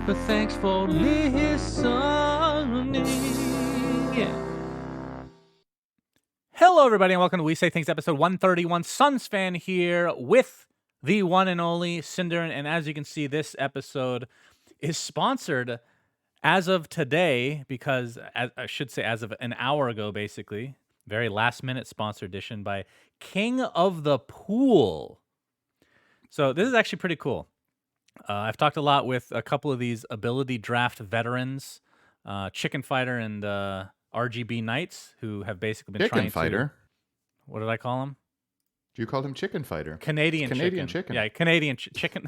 but thanks for listening. Yeah. Hello, everybody, and welcome to We Say Things, episode 131. Suns fan here with the one and only Cinder, and as you can see, this episode is sponsored as of today, because I should say as of an hour ago, basically. Very last-minute sponsor edition by King of the Pool. So this is actually pretty cool. I've talked a lot with a couple of these ability draft veterans, Chicken Fighter and RGB Knights, who have basically been Chicken Fighter. What did I call him? You called him Chicken Fighter. Canadian chicken. Yeah, Canadian chicken.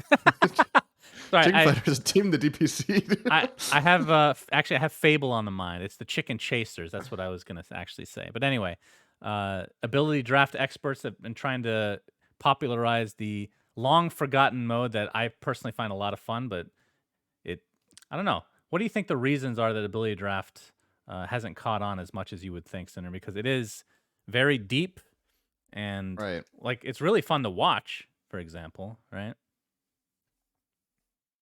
Sorry, Chicken Fighter is a team, the DPC. I have actually I have Fable on the mind. It's the Chicken Chasers. That's what I was gonna actually say. But anyway, ability draft experts have been trying to popularize the long forgotten mode that I personally find a lot of fun. But I don't know. What do you think the reasons are that ability draft hasn't caught on as much as you would think, Cinder? Because it is very deep and Right. like it's really fun to watch. For example, right?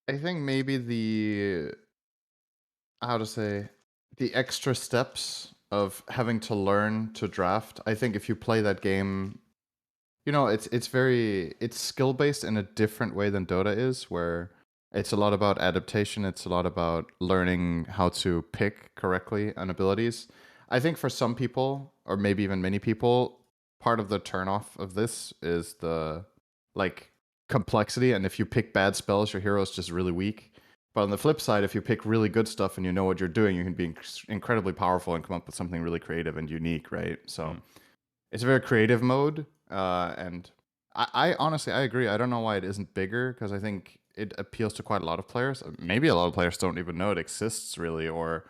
I think maybe the extra steps of having to learn to draft. I think if you play that game, it's skill based in a different way than Dota is, where it's a lot about adaptation. It's a lot about learning how to pick correctly on abilities. I think for some people, or maybe even many people, part of the turnoff of this is the complexity, and if you pick bad spells, your hero's just really weak. But on the flip side, if you pick really good stuff and you know what you're doing, you can be incredibly powerful and come up with something really creative and unique, right? So it's a very creative mode, and I honestly, I agree. I don't know why it isn't bigger, because I think it appeals to quite a lot of players. Maybe a lot of players don't even know it exists, really, or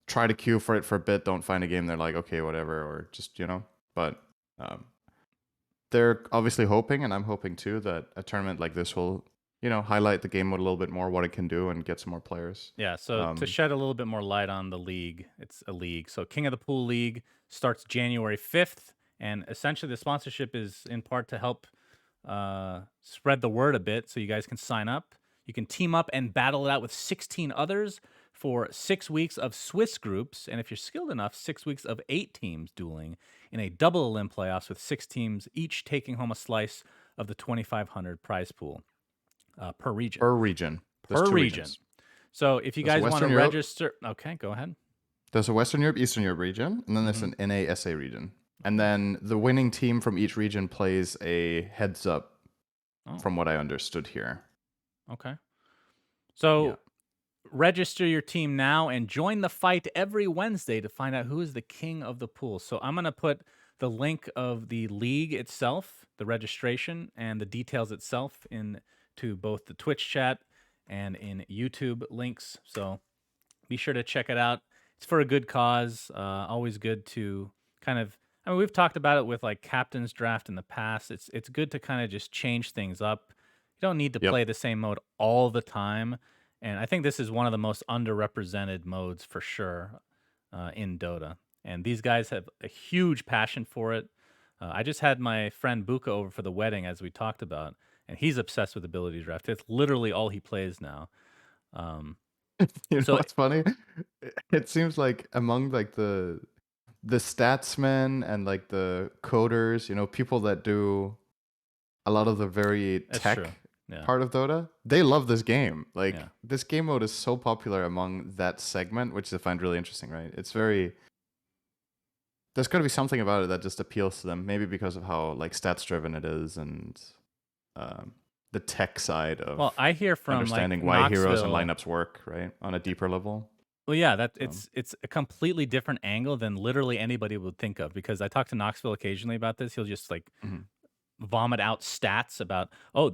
try to queue for it for a bit, don't find a game, they're like, okay, whatever, or just, but they're obviously hoping, and I'm hoping too, that a tournament like this will, highlight the game mode a little bit more, what it can do, and get some more players. Yeah, so to shed a little bit more light on the league, it's a league. So King of the Pool League starts January 5th, and essentially the sponsorship is in part to help spread the word a bit so you guys can sign up. You can team up and battle it out with 16 others for 6 weeks of Swiss groups, and if you're skilled enough, 6 weeks of 8 teams dueling in a double elim playoffs with 6 teams each taking home a slice of the 2,500 prize pool per region. Per region. Per region. So if you guys want to register, okay, go ahead. There's a Western Europe, Eastern Europe region, and then there's an NA/SA region. And then the winning team from each region plays a heads up, from what I understood here. Okay. So register your team now and join the fight every Wednesday to find out who is the king of the pool. So I'm going to put the link of the league itself, the registration, and the details itself into both the Twitch chat and in YouTube links. So be sure to check it out. It's for a good cause. Always good to kind of, we've talked about it with like captain's draft in the past. It's good to kind of just change things up. You don't need to play the same mode all the time. And I think this is one of the most underrepresented modes for sure in Dota. And these guys have a huge passion for it. I just had my friend Buka over for the wedding, as we talked about, and he's obsessed with ability draft. It's literally all he plays now. So what's funny? It seems like among like the statsmen and like the coders, people that do a lot of the very tech part of Dota, they love this game. Like this game mode is so popular among that segment, which I find really interesting, right? It's very, there's got to be something about it that just appeals to them, maybe because of how like stats driven it is, and the tech side of I hear from understanding why heroes and lineups work, right, on a deeper level. Well, yeah, it's a completely different angle than literally anybody would think of, because I talk to Knoxville occasionally about this. He'll just like vomit out stats about,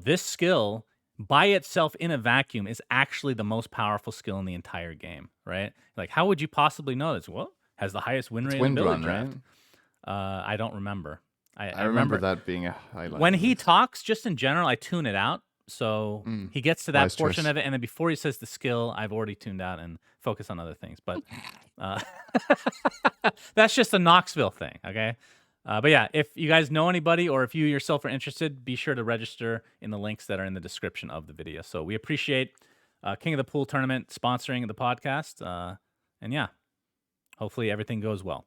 this skill by itself in a vacuum is actually the most powerful skill in the entire game, right? Like, how would you possibly know this? Well, has the highest win rate in ability draft. Right? I don't remember. I remember that being a highlight. When he talks, just in general, I tune it out. So he gets to that portion of it, and then before he says the skill, I've already tuned out and focus on other things. But that's just a Knoxville thing, okay? But yeah, if you guys know anybody or if you yourself are interested, be sure to register in the links that are in the description of the video. So we appreciate King of the Pool tournament sponsoring the podcast. And yeah, hopefully everything goes well.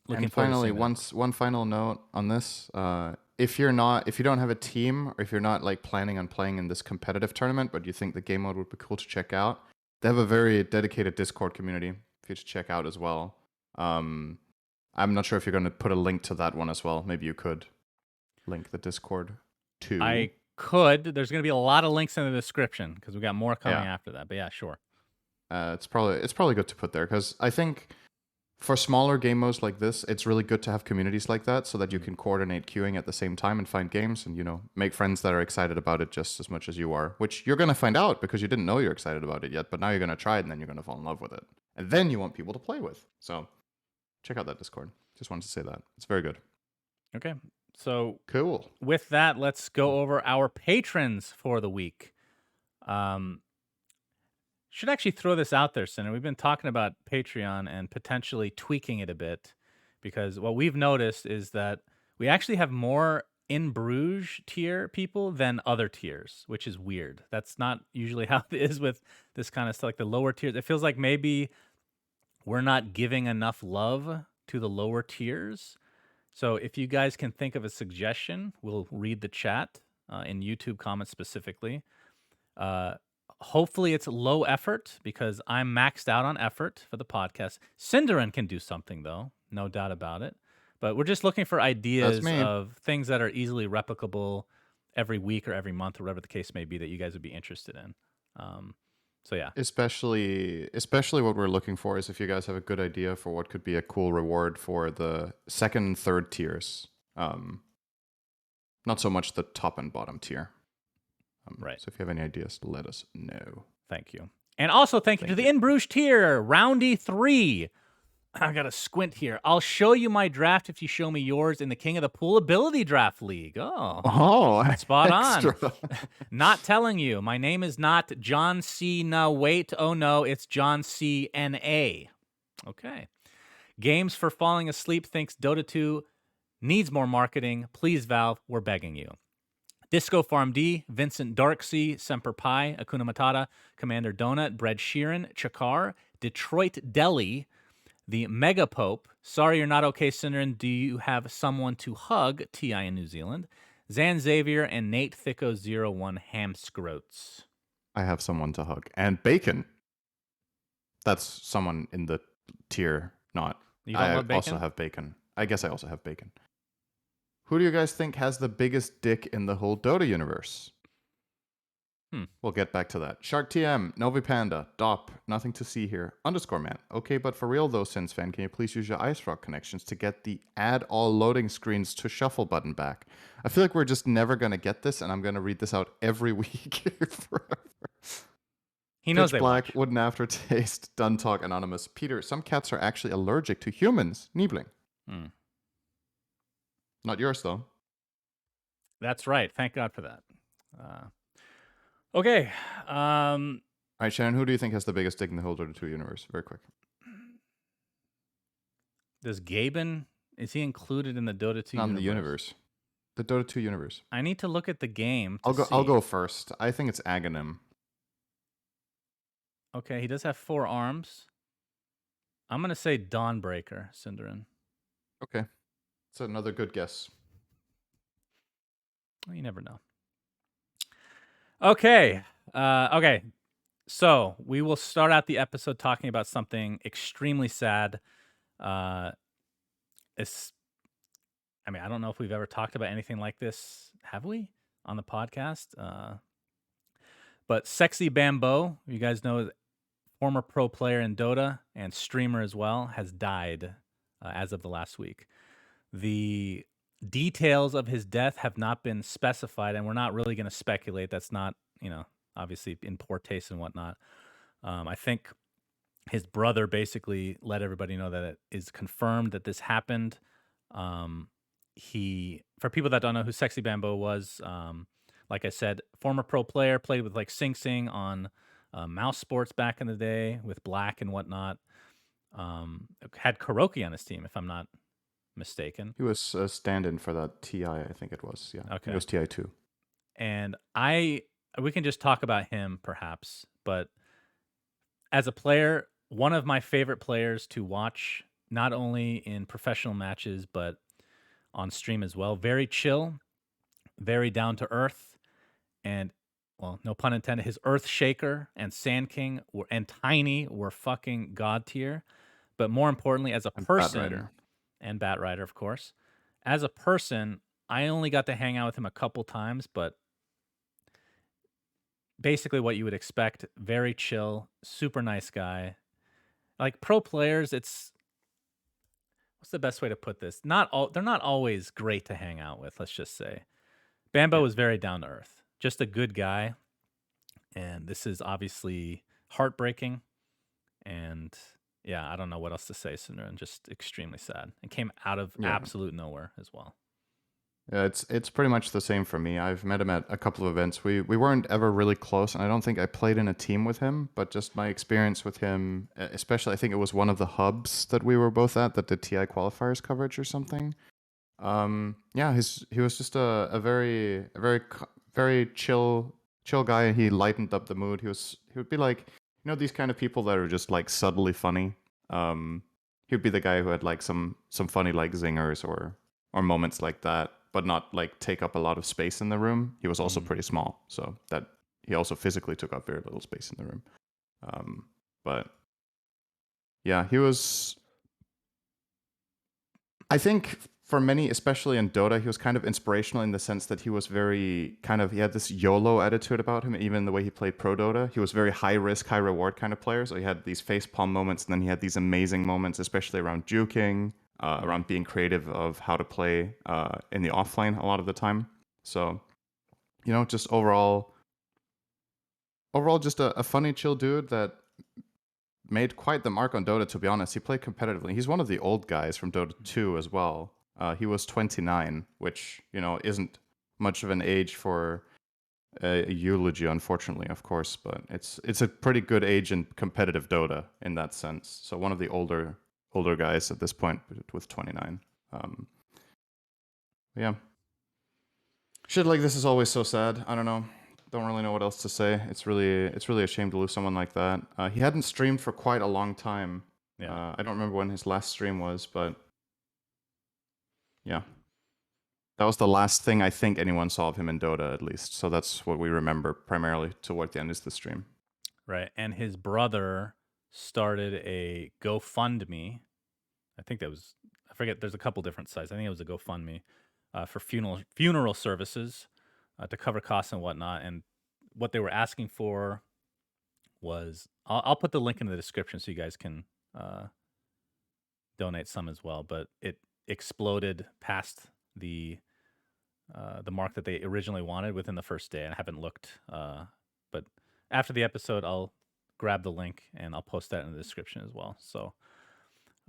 Looking And forward to finally, seeing that. one final note on this: if you don't have a team, or if you're not like planning on playing in this competitive tournament, but you think the game mode would be cool to check out, they have a very dedicated Discord community for you to check out as well. I'm not sure if you're going to put a link to that one as well. Maybe you could link the Discord too. I could. There's going to be a lot of links in the description because we got more coming Yeah. after that. But yeah, sure. It's probably good to put there because I think for smaller game modes like this, it's really good to have communities like that so that you can coordinate queuing at the same time and find games and, make friends that are excited about it just as much as you are, which you're going to find out because you didn't know you're excited about it yet, but now you're going to try it and then you're going to fall in love with it. And then you want people to play with. So check out that Discord. Just wanted to say that. It's very good. Okay. So Cool. with that, let's go over our patrons for the week. Should actually throw this out there, Sinner. We've been talking about Patreon and potentially tweaking it a bit because what we've noticed is that we actually have more in Bruges tier people than other tiers, which is weird. That's not usually how it is with this kind of stuff, like the lower tiers. It feels like maybe we're not giving enough love to the lower tiers. So if you guys can think of a suggestion, we'll read the chat in YouTube comments specifically. Hopefully it's low effort because I'm maxed out on effort for the podcast. Cinderin can do something though, no doubt about it. But we're just looking for ideas of things that are easily replicable every week or every month or whatever the case may be that you guys would be interested in. So yeah. Especially what we're looking for is if you guys have a good idea for what could be a cool reward for the second and third tiers. Not so much the top and bottom tier. Right. So if you have any ideas, let us know. Thank you. And also thank you to the In Bruges tier, Roundy 3. I got to squint here. I'll show you my draft if you show me yours in the King of the Pool Ability Draft League. Oh, spot on. Not telling you. My name is not John C. No, wait. Oh, no, it's John C. N.A. Okay. Games for Falling Asleep thinks Dota 2 needs more marketing. Please, Valve, we're begging you. Disco Farm D, Vincent Darksea, Semper Pi, Akuna Matata, Commander Donut, Bread Sheeran, Chakar, Detroit Deli, the Mega Pope, Sorry You're Not Okay, Cinderin, Do You Have Someone to Hug, TI in New Zealand, Zan Xavier, and Nate Thicko01 Hamscroats. I have someone to hug. And Bacon. That's someone in the tier, not. You don't love Bacon? Also have Bacon. I guess I also have Bacon. Who do you guys think has the biggest dick in the whole Dota universe? We'll get back to that. Shark TM, Novi Panda, Dop, Nothing to See Here, _man. Okay, but for real though, Sins fan, can you please use your Ice Rock connections to get the add all loading screens to shuffle button back? I feel like we're just never going to get this, and I'm going to read this out every week forever. He knows Pitch they Black, watch. Wooden Aftertaste, Done Talk Anonymous. Peter, some cats are actually allergic to humans. Niebling. Not yours, though. That's right. Thank God for that. Okay. All right, Shannon, who do you think has the biggest dick in the whole Dota 2 universe? Very quick. Does Gaben, is he included in the Dota 2 Not universe? in the universe. The Dota 2 universe. I need to look at the game to I'll go first. I think it's Aghanim. Okay, he does have 4 arms. I'm going to say Dawnbreaker, Cinderin. Okay. It's another good guess. Well, you never know. Okay. Okay. So we will start out the episode talking about something extremely sad. I don't know if we've ever talked about anything like this. Have we on the podcast? But Sexy Bamboe, you guys know, former pro player in Dota and streamer as well, has died as of the last week. The details of his death have not been specified, and we're not really going to speculate. That's not, obviously in poor taste and whatnot. I think his brother basically let everybody know that it is confirmed that this happened. For people that don't know who Sexy Bamboe was, like I said, former pro player, played with like Sing Sing on Mouse Sports back in the day with Black and whatnot. Had Kuroki on his team, if I'm not mistaken. He was a stand-in for that TI, I think it was. Yeah. Okay. It was TI2. And we can just talk about him perhaps but as a player, one of my favorite players to watch, not only in professional matches, but on stream as well. Very chill, very down to earth, and well, no pun intended, his Earth Shaker and Sand King and Tiny were fucking god tier. But more importantly, as a And Bad person, Rider. and Bat Rider, of course, as a person, I only got to hang out with him a couple times, but basically what you would expect. Very chill, super nice guy. Like pro players, it's what's the best way to put this? They're not always great to hang out with, let's just say. Bamboe Yeah. is very down to earth. Just a good guy. And this is obviously heartbreaking. And yeah, I don't know what else to say, Sundar. Just extremely sad. It came out of Yeah. absolute nowhere as well. Yeah, it's pretty much the same for me. I've met him at a couple of events. We weren't ever really close, and I don't think I played in a team with him. But just my experience with him, especially, I think it was one of the hubs that we were both at that did TI qualifiers coverage or something. Yeah, he was just a very chill guy. He lightened up the mood. He would be like, these kind of people that are just like subtly funny. He would be the guy who had like some funny like zingers or moments like that, but not like take up a lot of space in the room. He was also pretty small, so that he also physically took up very little space in the room. But yeah, he was. I think for many, especially in Dota, he was kind of inspirational in the sense that he was very he had this YOLO attitude about him, even the way he played pro Dota. He was very high risk, high reward kind of player. So he had these face palm moments, and then he had these amazing moments, especially around juking, around being creative of how to play in the offlane a lot of the time. So, just overall just a funny, chill dude that made quite the mark on Dota, to be honest. He played competitively. He's one of the old guys from Dota 2 as well. He was 29, which, isn't much of an age for a eulogy, unfortunately, of course, but it's a pretty good age in competitive Dota in that sense. So one of the older guys at this point with 29. Yeah. Shit like this is always so sad. I don't know. Don't really know what else to say. It's really a shame to lose someone like that. He hadn't streamed for quite a long time. Yeah. I don't remember when his last stream was, but yeah, that was the last thing I think anyone saw of him in Dota, at least. So that's what we remember primarily toward the end is the stream. Right. And his brother started a GoFundMe. I think I forget, there's a couple different sites. I think it was a GoFundMe for funeral services to cover costs and whatnot. And what they were asking for was, I'll put the link in the description so you guys can donate some as well. But it exploded past the mark that they originally wanted within the first day. I haven't looked, but after the episode, I'll grab the link and I'll post that in the description as well. So,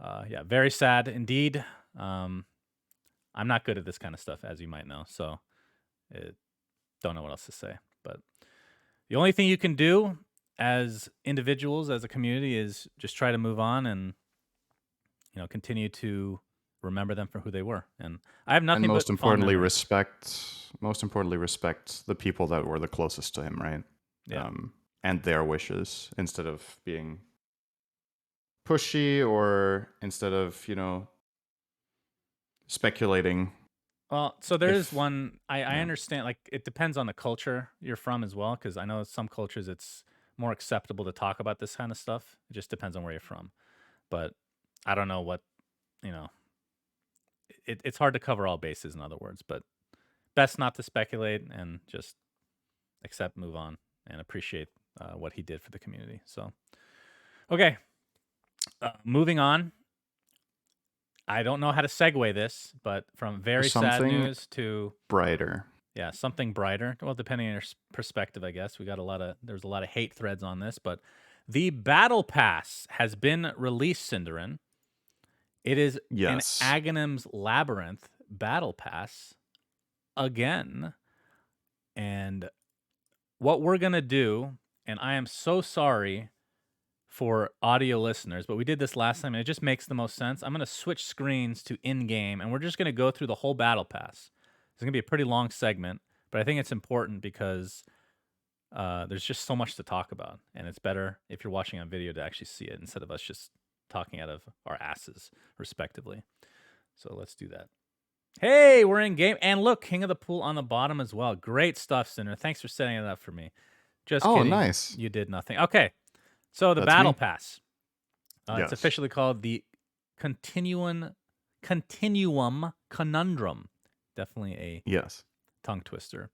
yeah, very sad indeed. I'm not good at this kind of stuff, as you might know, so don't know what else to say. But the only thing you can do as individuals, as a community, is just try to move on and continue to remember them for who they were. And I have And nothing but fond memories. most importantly, respect the people that were the closest to him, right? Yeah. And their wishes instead of being pushy or instead of, speculating. Well, so there is one, I understand, like, it depends on the culture you're from as well, because I know some cultures it's more acceptable to talk about this kind of stuff. It just depends on where you're from. But I don't know what, you know, it's hard to cover all bases, in other words, but best not to speculate and just accept, move on, and appreciate what he did for the community. So, okay, moving on. I don't know how to segue this, but from very sad Something news to brighter. yeah, something brighter. Well, depending on your perspective, I guess. There's a lot of hate threads on this, but the Battle Pass has been released, Cinderin. It is an Yes. Aghanim's Labyrinth Battle Pass again. And what we're going to do, and I am so sorry for audio listeners, but we did this last time and it just makes the most sense. I'm going to switch screens to in-game and we're just going to go through the whole Battle Pass. It's going to be a pretty long segment, but I think it's important because there's just so much to talk about, and it's better if you're watching on video to actually see it instead of us just talking out of our asses, respectively. So let's do that. Hey, we're in game, and look, King of the Pool on the bottom as well. Great stuff, Sinner. Thanks for setting it up for me. Just Oh, kidding. nice. You did nothing. Okay, so the That's Battle me. Pass. It's Yes. officially called the Continuum Conundrum. Definitely a Yes. tongue twister.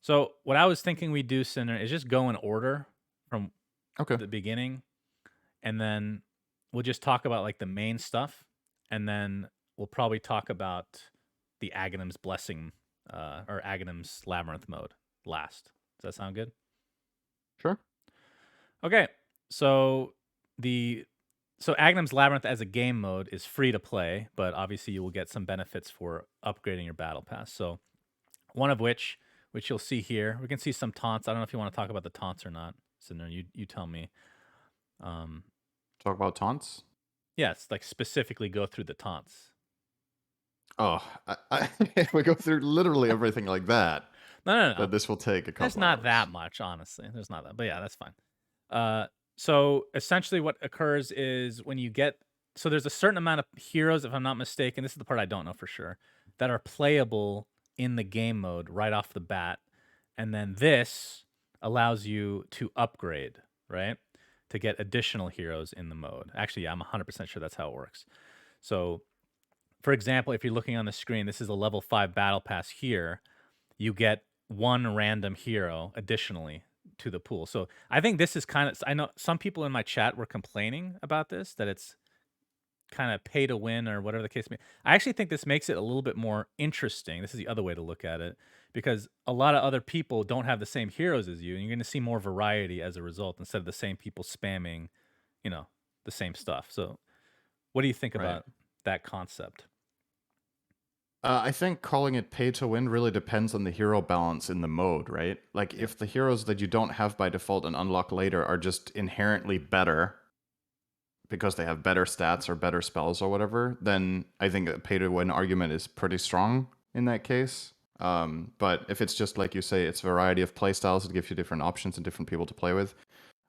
So what I was thinking we'd do, Sinner, is just go in order from Okay. the beginning, and then we'll just talk about like the main stuff, and then we'll probably talk about the Aghanim's Blessing or Aghanim's Labyrinth mode last. Does that sound good? Sure. Okay, so Aghanim's Labyrinth as a game mode is free to play, but obviously you will get some benefits for upgrading your battle pass. So one of which you'll see here, we can see some taunts. I don't know if you want to talk about the taunts or not. Cinder, you tell me. Talk about taunts. Yes, like specifically go through the taunts. Oh, if we go through literally everything like that, No. then this will take a couple There's not hours. that much, honestly. There's not that, but yeah, that's fine. So essentially, what occurs is when you get there's a certain amount of heroes, if I'm not mistaken. This is the part I don't know for sure, that are playable in the game mode right off the bat, and then this allows you to upgrade, right? To get additional heroes in the mode. Actually, yeah, I'm 100% sure that's how it works. So, for example, if you're looking on the screen, this is a level 5 battle pass here. You get one random hero additionally to the pool. So I think this is kind of, I know some people in my chat were complaining about this, that it's kind of pay to win or whatever the case may be. I actually think this makes it a little bit more interesting. This is the other way to look at it, because a lot of other people don't have the same heroes as you, and you're going to see more variety as a result instead of the same people spamming, the same stuff. So what do you think Right. about that concept? I think calling it pay to win really depends on the hero balance in the mode, right? Like if the heroes that you don't have by default and unlock later are just inherently better because they have better stats or better spells or whatever, then I think a pay to win argument is pretty strong in that case. But if it's just like you say, it's a variety of playstyles, it gives you different options and different people to play with.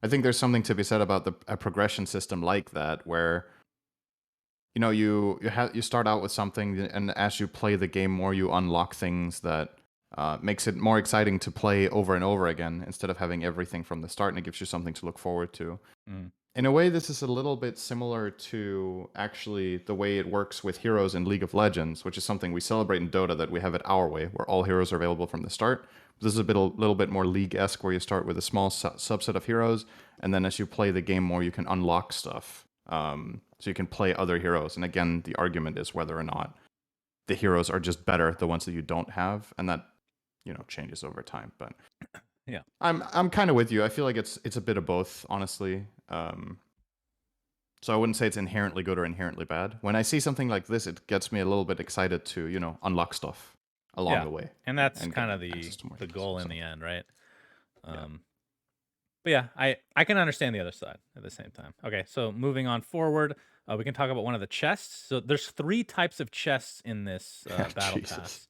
I think there's something to be said about a progression system like that, where you start out with something, and as you play the game more, you unlock things that makes it more exciting to play over and over again instead of having everything from the start, and it gives you something to look forward to. Mm. In a way, this is a little bit similar to actually the way it works with heroes in League of Legends, which is something we celebrate in Dota, that we have it our way, where all heroes are available from the start. This is a little bit more League-esque, where you start with a small subset of heroes, and then as you play the game more, you can unlock stuff. So you can play other heroes. And again, the argument is whether or not the heroes are just better, the ones that you don't have, and that changes over time. But Yeah. I'm kind of with you. I feel like it's a bit of both, honestly. So I wouldn't say it's inherently good or inherently bad. When I see something like this, it gets me a little bit excited to unlock stuff along the way, and that's and kind get of the access to more the things. goal in So, the end, right? yeah. But yeah, I can understand the other side at the same time. Okay, so moving on forward, we can talk about one of the chests. So there's 3 types of chests in this battle Jesus. pass,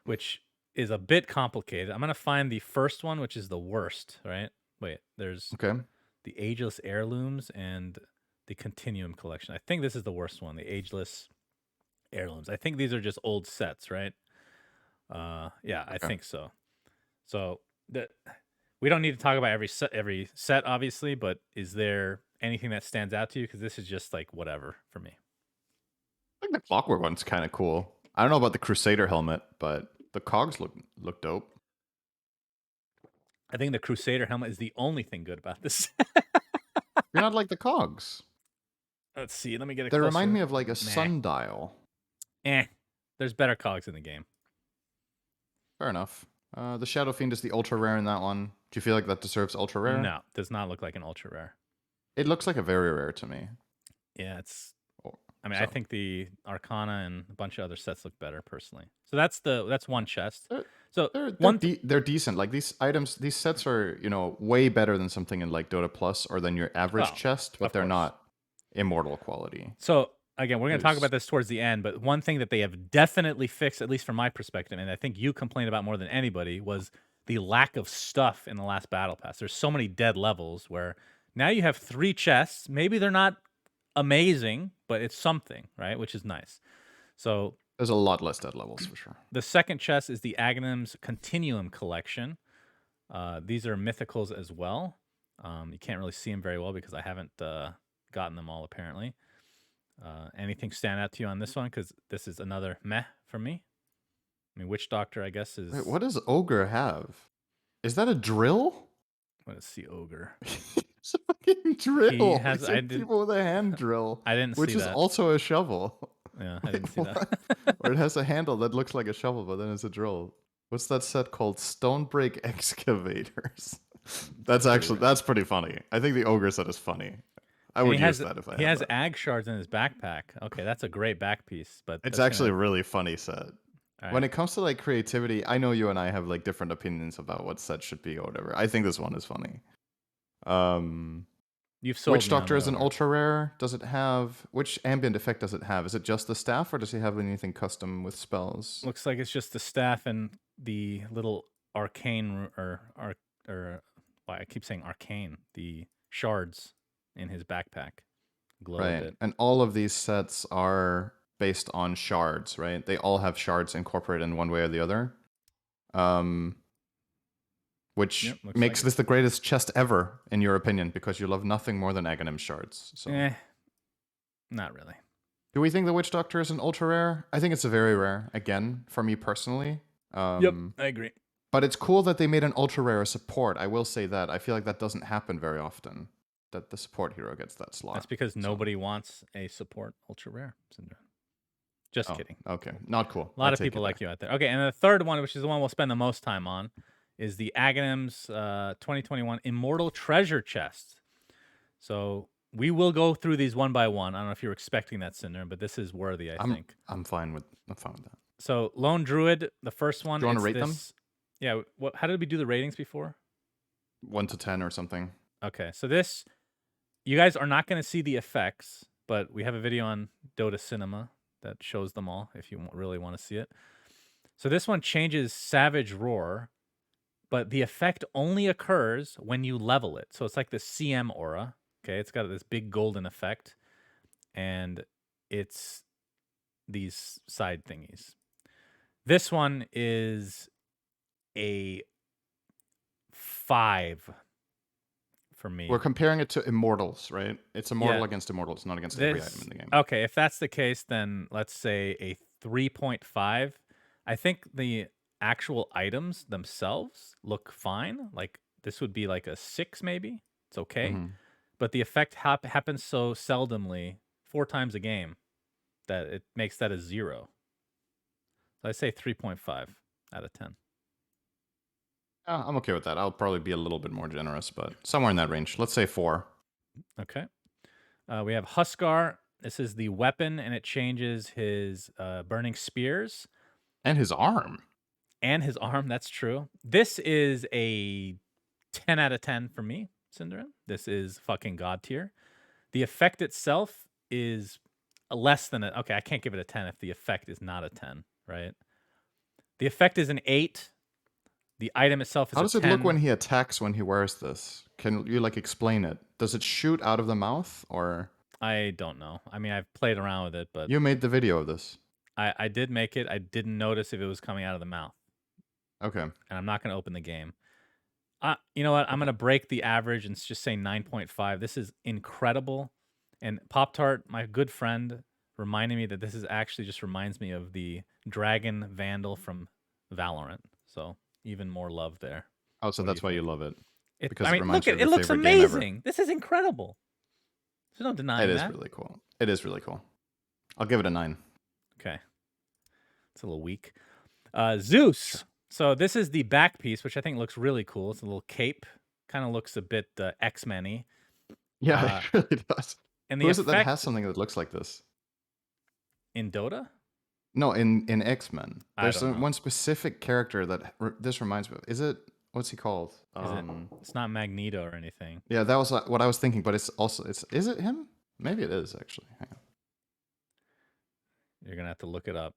which is a bit complicated. I'm gonna find the first one, which is the worst, right? Wait, there's Okay. the Ageless Heirlooms and the Continuum Collection. I think this is the worst one, the Ageless Heirlooms. I think these are just old sets, right? Yeah, I Okay. think so. So we don't need to talk about every set, obviously, but is there anything that stands out to you? Because this is just like whatever for me. I think the Clockwork one's kind of cool. I don't know about the Crusader helmet, but the cogs look dope. I think the Crusader helmet is the only thing good about this. You're not like the cogs. Let's see. Let me get a They closer remind me look. of like a Nah. sundial. There's better cogs in the game. Fair enough. The Shadow Fiend is the ultra rare in that one. Do you feel like that deserves ultra rare? No, does not look like an ultra rare. It looks like a very rare to me. Yeah, it's. Oh, I mean, so. I think the Arcana and a bunch of other sets look better personally. So that's one chest. So they're decent. Like these items, these sets are way better than something in like Dota Plus or than your average chest, but they're not immortal quality. So again, we're going to talk about this towards the end, but one thing that they have definitely fixed, at least from my perspective, and I think you complained about more than anybody, was the lack of stuff in the last battle pass. There's so many dead levels where now you have 3 chests. Maybe they're not amazing, but it's something, right? Which is nice. So There's a lot less dead levels for sure. the second chest is the Aghanim's Continuum Collection. These are mythicals as well. You can't really see them very well because I haven't gotten them all apparently. Anything stand out to you on this one? Because this is another meh for me. I mean, Witch Doctor, I guess, is... Wait, what does Ogre have? Is that a drill? Let's see, Ogre. It's a fucking drill. He has... It's like people with a hand drill. I didn't see that. Which is also a shovel. Yeah, Wait, I didn't see what? that. Or it has a handle that looks like a shovel, but then it's a drill. What's that set called? Stonebreak Excavators. That's pretty funny. I think the Ogre set is funny. I would use that if I had He has that. ag shards in his backpack. Okay, that's a great back piece, but It's actually a really funny set. Right. When it comes to like creativity, I know you and I have like different opinions about what set should be or whatever. I think this one is funny. You've sold Witch me on Doctor is an Ogre. ultra rare. Does it have which ambient effect does it have? Is it just the staff, or does he have anything custom with spells? Looks like it's just the staff and the little arcane or why I keep saying arcane, the shards in his backpack glow a bit. And all of these sets are based on shards, right? They all have shards incorporated in one way or the other. Which makes this the greatest chest ever, in your opinion, because you love nothing more than Aghanim shards. So. Not really. Do we think the Witch Doctor is an ultra rare? I think it's a very rare, again, for me personally. Yep, I agree. But it's cool that they made an ultra rare support. I will say that. I feel like that doesn't happen very often, that the support hero gets that slot. That's because nobody wants a support ultra rare syndrome. Just kidding. Okay, not cool. A lot of people like you out there. Okay, and the third one, which is the one we'll spend the most time on, is the Aghanim's 2021 Immortal Treasure Chest. So we will go through these one by one. I don't know if you're expecting that, Cinder, but this is worthy, I think. I'm fine with that. So Lone Druid, the first one. Do you want to rate them? Yeah. How did we do the ratings before? 1 to 10 or something. Okay, so this, you guys are not going to see the effects, but we have a video on Dota Cinema that shows them all if you really want to see it. So this one changes Savage Roar, but the effect only occurs when you level it. So it's like the CM aura. Okay, it's got this big golden effect, and it's these side thingies. This one is a 5 for me. We're comparing it to Immortals, right? It's Immortal against Immortals, not against every item in the game. Okay, if that's the case, then let's say a 3.5. I think the actual items themselves look fine. Like this would be like a 6 maybe. It's okay. But the effect happens so seldomly, 4 times a game, that it makes that a 0. So I say 3.5 out of 10. I'm okay with that. I'll probably be a little bit more generous, but somewhere in that range. Let's say 4. Okay. We have Huskar. This is the weapon, and it changes his burning spears. And his arm. That's true. This is a 10 out of 10 for me, Cinderin. This is fucking god tier. The effect itself is less than a... Okay, I can't give it a 10 if the effect is not a 10, right? The effect is an 8. The item itself is a 10. How does it look when he attacks when he wears this? Can you, like, explain it? Does it shoot out of the mouth, or...? I don't know. I mean, I've played around with it, but... You made the video of this. I did make it. I didn't notice if it was coming out of the mouth. Okay. And I'm not going to open the game. You know what? I'm going to break the average and just say 9.5. This is incredible. And Pop-Tart, my good friend, reminded me that this is actually just reminds me of the Dragon Vandal from Valorant. So even more love there. Oh, so that's why you love it. Because I mean, look, it looks amazing. This is incredible. There's no denying that. It is really cool. It is really cool. I'll give it a 9. Okay. It's a little weak. Zeus. Sure. So this is the back piece, which I think looks really cool. It's a little cape. Kind of looks a bit X-Men-y. Yeah, it really does. And who is it that has something that looks like this? In Dota? No, in X-Men. There's one specific character that this reminds me of. Is it... What's he called? It's not Magneto or anything. Yeah, that was what I was thinking, but it's also... Is it him? Maybe it is, actually. Hang on. You're going to have to look it up.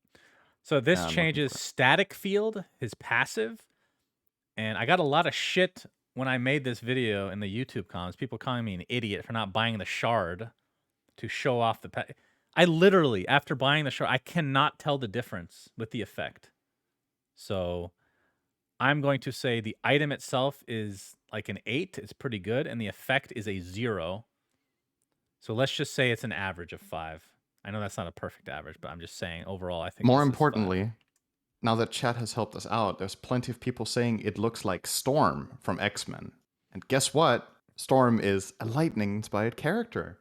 So this changes Static Field, his passive, And I got a lot of shit when I made this video in the YouTube comments. People calling me an idiot for not buying the shard to show off the pet. I literally, after buying the shard, I cannot tell the difference with the effect. So I'm going to say the item itself is like an 8. It's pretty good. And the effect is a 0. So let's just say it's an average of 5. I know that's not a perfect average, but I'm just saying overall, I think More this is 5. importantly, now that chat has helped us out, there's plenty of people saying it looks like Storm from X-Men. And guess what? Storm is a lightning-inspired character.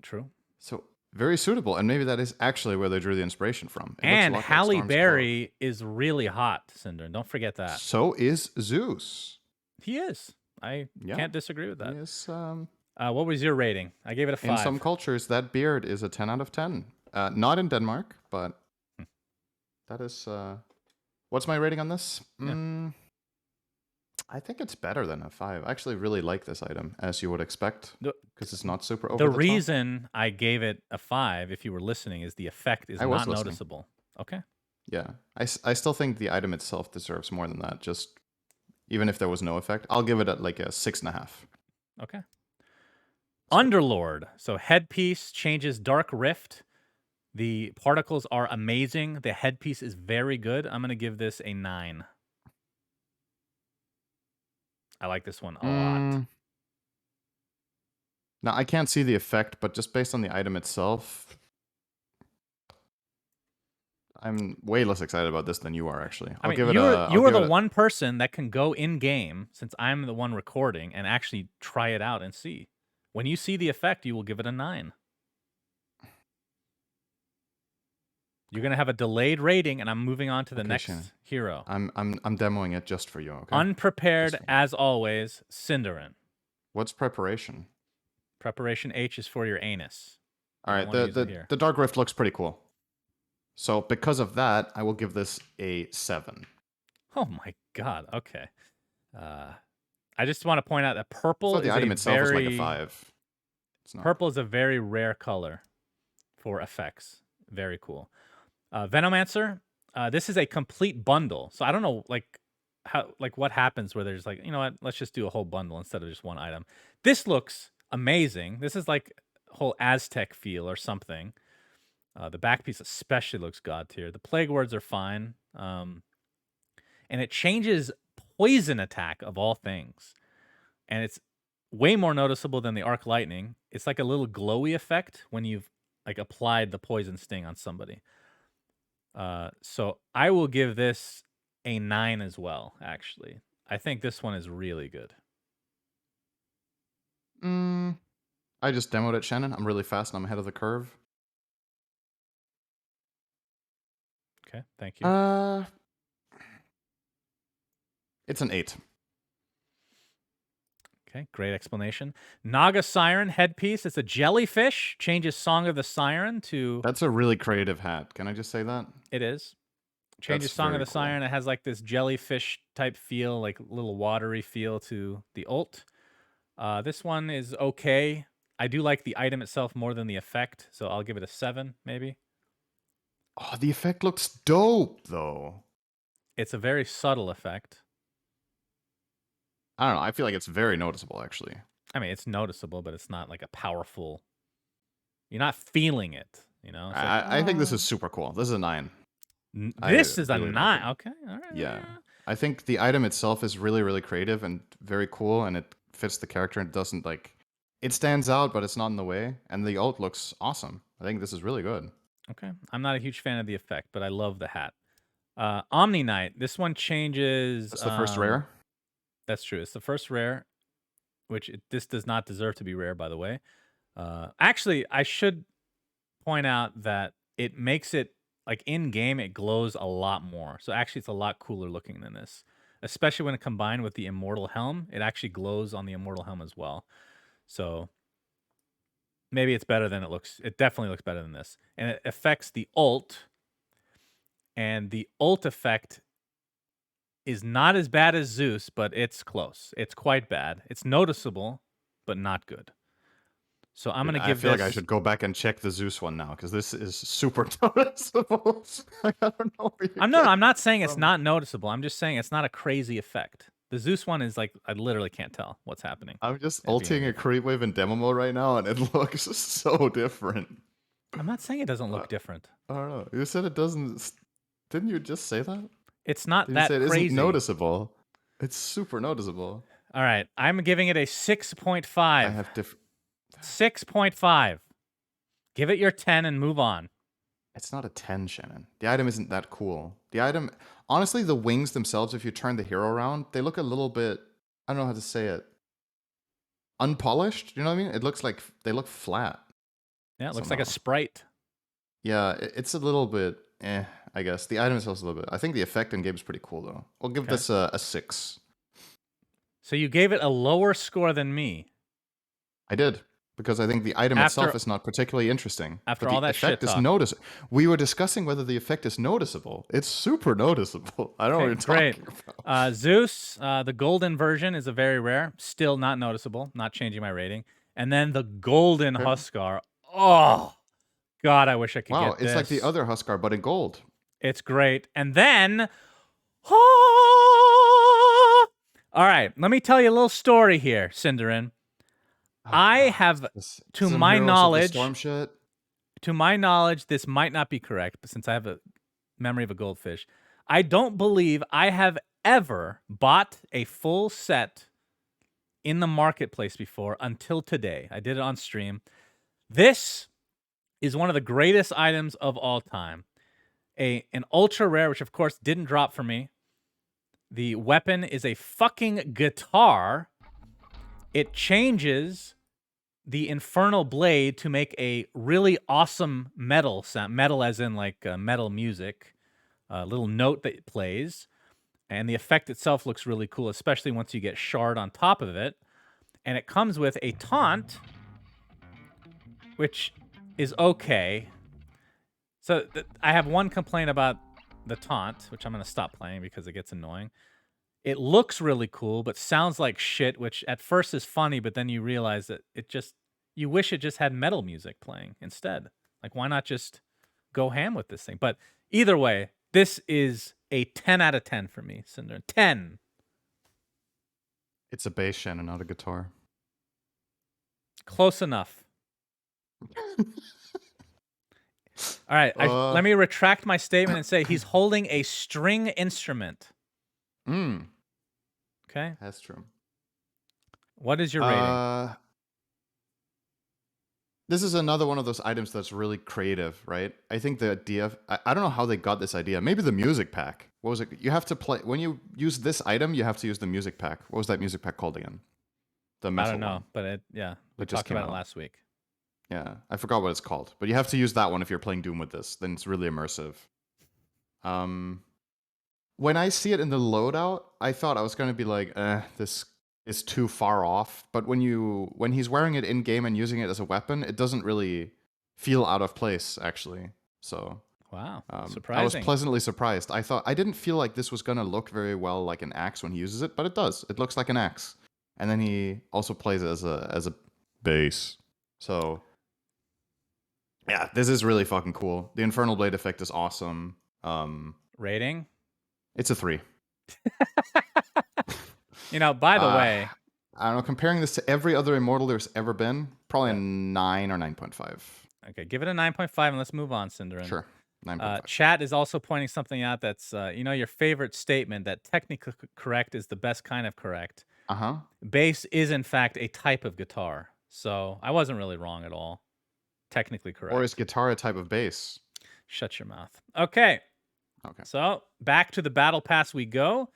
True. So very suitable, and maybe that is actually where they drew the inspiration from. It And looks a lot Halle like Storm's Berry is really hot, Cinder. Don't forget clothes. that. So is Zeus. He is. I can't disagree with that. Yes. What was your rating? I gave it a 5. In some cultures, that beard is a 10 out of 10. Not in Denmark, but that is... what's my rating on this? Yeah. I think it's better than a 5. I actually really like this item, as you would expect, because it's not super over the the top. reason I gave it a 5, if you were listening, is the effect is not noticeable. Okay. Yeah. I still think the item itself deserves more than that, just even if there was no effect. I'll give it like a 6.5. Okay. Underlord. So headpiece changes Dark Rift. The particles are amazing. The headpiece is very good. I'm going to give this a 9. I like this one a lot. Now, I can't see the effect, but just based on the item itself, I'm way less excited about this than you are, actually. I mean, you are the one person that can go in-game, since I'm the one recording, and actually try it out and see. When you see the effect, you will give it a 9. You're going to have a delayed rating, and I'm moving on to the next hero. I'm demoing it just for you, okay? Unprepared, as always, Cinderin. What's preparation? Preparation H is for your anus. All right, the Dark Rift looks pretty cool. So because of that, I will give this a 7. Oh my god, okay. I just want to point out that purple the item itself is like a 5. Purple is a very rare color for effects. Very cool. Venomancer, this is a complete bundle. So I don't know what happens where there's like, you know what, let's just do a whole bundle instead of just one item. This looks amazing. This is like a whole Aztec feel or something. The back piece especially looks god tier. The plague words are fine. And it changes poison attack of all things. And it's way more noticeable than the arc lightning. It's like a little glowy effect when you've like applied the poison sting on somebody. So I will give this a 9 as well, actually. I think this one is really good. I just demoed it, Shannon. I'm really fast and I'm ahead of the curve. Okay, thank you. It's an 8. Okay, great explanation. Naga Siren headpiece. It's a jellyfish. Changes Song of the Siren to... That's a really creative hat. Can I just say that? It is. Changes Song of the Siren. It has like this jellyfish type feel, like little watery feel to the ult. This one is okay. I do like the item itself more than the effect, so I'll give it a 7, maybe. Oh, the effect looks dope, though. It's a very subtle effect. I don't know. I feel like it's very noticeable, actually. I mean, it's noticeable, but it's not like a powerful... You're not feeling it, you know? I think this is super cool. This is a 9. This is really a 9. Okay, all right. Yeah. I think the item itself is really, really creative and very cool, and it fits the character and it doesn't like... It stands out, but it's not in the way, and the ult looks awesome. I think this is really good. Okay. I'm not a huge fan of the effect, but I love the hat. Omni Knight. This one changes... That's the first rare? That's true. It's the first rare, which this does not deserve to be rare, by the way. Actually, I should point out that it makes it, like in-game, it glows a lot more. So actually, it's a lot cooler looking than this. Especially when combined with the Immortal Helm. It actually glows on the Immortal Helm as well. So maybe it's better than it looks. It definitely looks better than this. And it affects the ult. And the ult effect is not as bad as Zeus, but it's close. It's quite bad. It's noticeable, but not good. So I'm going to give I feel like I should go back and check the Zeus one now, because this is super noticeable. I don't know. I'm not saying it's not noticeable. I'm just saying it's not a crazy effect. The Zeus one is like, I literally can't tell what's happening. I'm just at the beginning ulting a of the game. creep wave in demo mode right now, and it looks so different. I'm not saying it doesn't Uh, look different. I don't know. You said it doesn't. Didn't you just say that? It's not Did you say that it isn't crazy. noticeable? It's super noticeable. All right, I'm giving it a 6.5. I have different. 6.5. Give it your 10 and move on. It's not a 10, Shannon. The item isn't that cool. The item, honestly, the wings themselves, if you turn the hero around, they look a little bit, I don't know how to say it, unpolished. You know what I mean? It looks like they look flat. Yeah, it looks somehow. like a sprite. Yeah, it's a little bit, I guess. The item itself is a little bit. I think the effect in game is pretty cool, though. I'll give this a 6. So you gave it a lower score than me. I did. Because I think the item itself is not particularly interesting. After but all the that shit effect is talk. noticeable. We were discussing whether the effect is noticeable. It's super noticeable. I don't know what you're talking about. Zeus, the golden version is a very rare. Still not noticeable. Not changing my rating. And then the golden Huskar. Oh, God, I wish I could get this. Wow, it's like the other Huskar, but in gold. It's great. And then... All right, let me tell you a little story here, Cinderin. I have, to my knowledge, this might not be correct, but since I have a memory of a goldfish, I don't believe I have ever bought a full set in the marketplace before until today. I did it on stream. This is one of the greatest items of all time. An ultra rare, which of course didn't drop for me. The weapon is a fucking guitar. It changes the infernal blade to make a really awesome metal sound. Metal as in like metal music. A little note that it plays. And the effect itself looks really cool, especially once you get shard on top of it. And it comes with a taunt, which is okay. So I have one complaint about the taunt, which I'm going to stop playing because it gets annoying. It looks really cool, but sounds like shit, which at first is funny, but then you realize that you wish it just had metal music playing instead. Like, why not just go ham with this thing? But either way, this is a 10 out of 10 for me, Cinder. 10. It's a bass, Shannon, not a guitar. Close enough. All right, let me retract my statement and say he's holding a string instrument. Okay. That's true. What is your rating? This is another one of those items that's really creative, right? I think the idea, I don't know how they got this idea. Maybe the music pack. What was it? You have to play, when you use this item, you have to use the music pack. What was that music pack called again? The metal I don't know, one. but we talked about it last week. Yeah, I forgot what it's called. But you have to use that one if you're playing Doom with this. Then it's really immersive. When I see it in the loadout, I thought I was going to be like, this is too far off. But when he's wearing it in game and using it as a weapon, it doesn't really feel out of place, actually. So wow, surprising. I was pleasantly surprised. I didn't feel like this was going to look very well like an axe when he uses it, but it does. It looks like an axe. And then he also plays it as a bass. So yeah, this is really fucking cool. The Infernal Blade effect is awesome. Rating? It's a 3. By the way, I don't know, comparing this to every other Immortal there's ever been, probably a 9 or 9.5. Okay, give it a 9.5 and let's move on, Cinderin. Sure, 9.5. Chat is also pointing something out that's, your favorite statement that technically correct is the best kind of correct. Bass is, in fact, a type of guitar. So I wasn't really wrong at all. Technically correct. Or is guitar a type of bass? Shut your mouth. Okay. So back to the battle pass we go.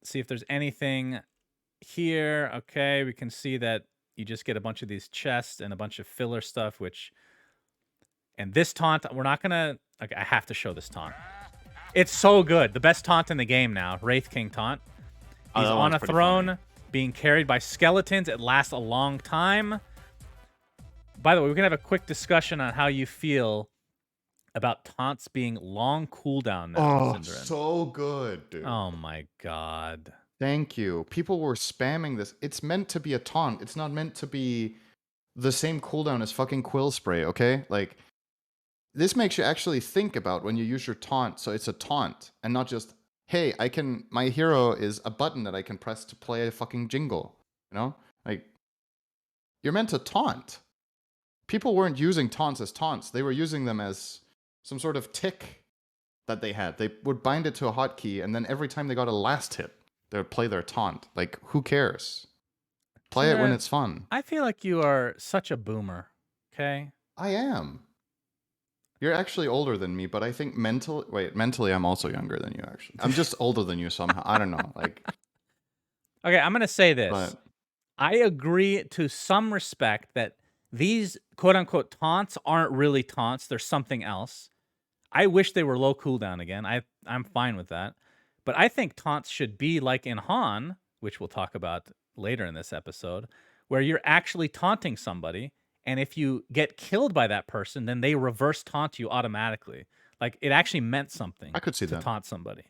See if there's anything here. Okay, we can see that you just get a bunch of these chests and a bunch of filler stuff, and this taunt, we're not gonna, okay, I have to show this taunt. It's so good. The best taunt in the game now, Wraith King taunt. He's on a throne, being carried by skeletons. It lasts a long time. By the way, we can have a quick discussion on how you feel about taunts being long cooldown now. Oh, so good, dude. Oh my god. Thank you. People were spamming this. It's meant to be a taunt. It's not meant to be the same cooldown as fucking Quill Spray, okay? Like, this makes you actually think about when you use your taunt, so it's a taunt and not just hey, my hero is a button that I can press to play a fucking jingle. You know, like you're meant to taunt. People weren't using taunts as taunts; they were using them as some sort of tick that they had. They would bind it to a hotkey, and then every time they got a last hit, they would play their taunt. Like, who cares? Play it when Synderen, it's fun. I feel like you are such a boomer. Okay. I am. You're actually older than me, but I think mentally I'm also younger than you, actually. I'm just older than you somehow. I don't know. Like, Okay, I'm gonna say this. but I agree to some respect that these quote unquote taunts aren't really taunts. They're something else. I wish they were low cooldown again. I'm fine with that. But I think taunts should be like in Han, which we'll talk about later in this episode, where you're actually taunting somebody, and if you get killed by that person, then they reverse taunt you automatically. Like it actually meant something I could see to that. taunt somebody.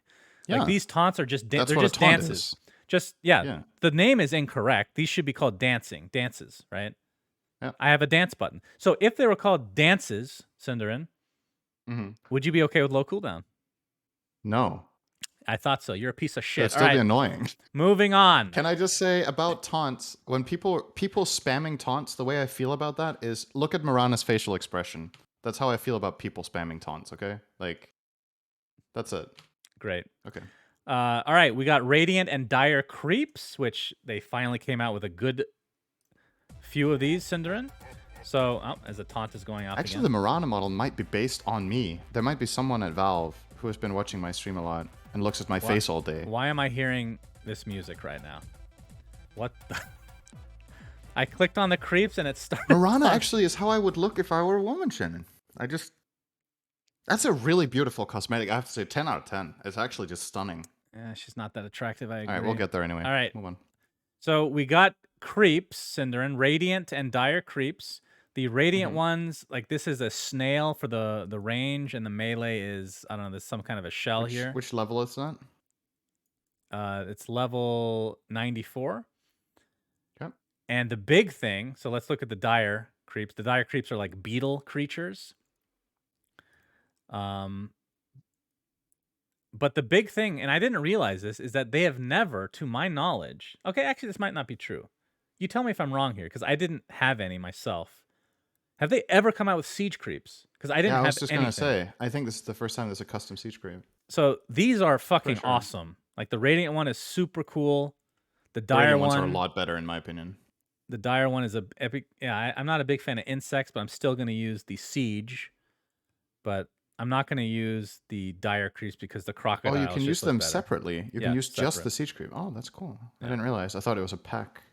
Like Yeah, these taunts are just that's they're what a just taunt dances. is. Just Yeah, the name is incorrect. These should be called dances, right? yeah. I have a dance button. So if they were called dances, Cinderin, would you be okay with low cooldown? No, I thought so. You're a piece of that'd shit. All still be right, annoying. moving on. Can I just say about taunts? When people spamming taunts, the way I feel about that is look at Mirana's facial expression. That's how I feel about people spamming taunts. Okay, like that's it. Great. Okay. All right, we got Radiant and Dire Creeps, which they finally came out with a good few of these, Cinderin. So, as the taunt is going off Actually, again. the Mirana model might be based on me. There might be someone at Valve who has been watching my stream a lot and looks at my face all day. Why am I hearing this music right now? What the? I clicked on the creeps and it started. Mirana actually is how I would look if I were a woman, Shannon. That's a really beautiful cosmetic. I have to say 10 out of 10. It's actually just stunning. Yeah, she's not that attractive. I agree. All right, we'll get there anyway. All right. Move on. So we got creeps, Cinderin, Radiant and Dire Creeps. The Radiant ones, like this is a snail for the range, and the melee is, I don't know, there's some kind of a shell here. Which level is that? It's level 94. Okay. And the big thing, so let's look at the Dire Creeps. The Dire Creeps are like beetle creatures. But the big thing, and I didn't realize this, is that they have never, to my knowledge, okay, actually this might not be true. You tell me if I'm wrong here, because I didn't have any myself. Have they ever come out with siege creeps? Because I didn't have I was just anything. gonna say, I think this is the first time there's a custom siege creep. So these are fucking sure. awesome. Like the Radiant one is super cool. The Dire ones one are a lot better in my opinion. The Dire one is a epic. Yeah, I'm not a big fan of insects, but I'm still gonna use the siege. But I'm not gonna use the Dire creeps because the crocodile. Oh, you can use them separately. You can use separate. just the siege creep. Oh, that's cool. I didn't realize. I thought it was a pack.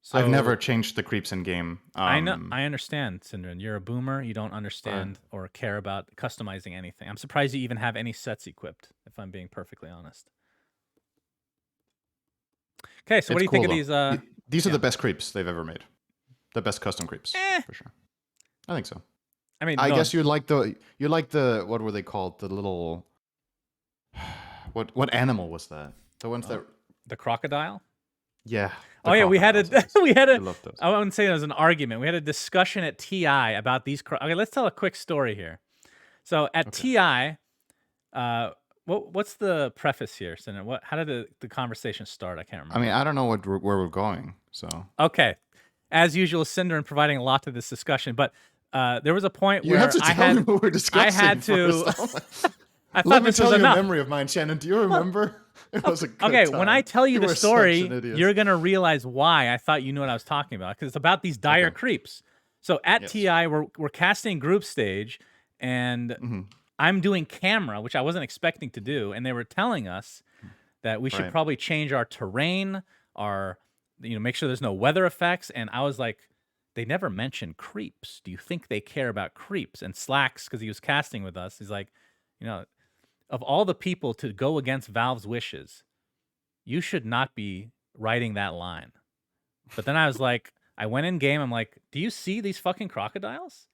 So, I've never changed the creeps in game. I know. I understand, Syndrin. You're a boomer. You don't understand or care about customizing anything. I'm surprised you even have any sets equipped, if I'm being perfectly honest. Okay, so what do you think of these? These are the best creeps they've ever made. The best custom creeps, for sure. I think so. I mean, I guess you like the what were they called? The little what animal was that? The ones that the crocodile. Yeah. Oh yeah, we had a I wouldn't say it was an argument. We had a discussion at TI about these. Okay, let's tell a quick story here. So at TI, what's the preface here, Senator? How did the conversation start? I can't remember. I mean, I don't know where we're going. So okay, as usual, Synderen providing a lot to this discussion, but there was a point you where have to tell me what we're discussing. I had to. I Let me tell you a memory of mine, Shannon. Do you remember? It was a good time. When I tell you the story, you're gonna realize why I thought you knew what I was talking about, because it's about these dire creeps. So at TI, we're casting group stage, and I'm doing camera, which I wasn't expecting to do, and they were telling us that we should probably change our terrain, make sure there's no weather effects, and I was like, they never mention creeps. Do you think they care about creeps? And Slacks, because he was casting with us, he's like, of all the people to go against Valve's wishes, you should not be writing that line. But then I was like, I went in game. I'm like, do you see these fucking crocodiles?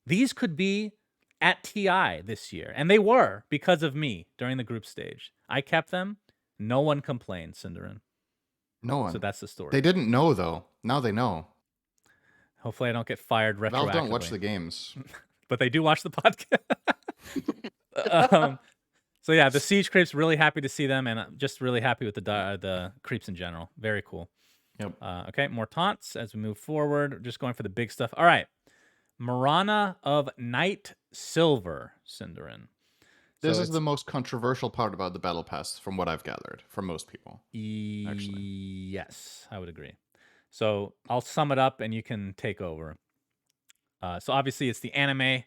These could be at TI this year. And they were because of me during the group stage. I kept them. No one complained, Synderen. No one. So that's the story. They didn't know, though. Now they know. Hopefully I don't get fired retroactively. Valve don't watch the games. But they do watch the podcast. So yeah, the siege creeps. Really happy to see them, and I'm just really happy with the creeps in general. Very cool. Yep. Okay, more taunts as we move forward. Just going for the big stuff. All right, Marana of Night Silver, Cinderin. This So is the it's most controversial part about the battle pass, from what I've gathered, from most people. Actually, yes, I would agree. So I'll sum it up, and you can take over. So obviously, it's the anime,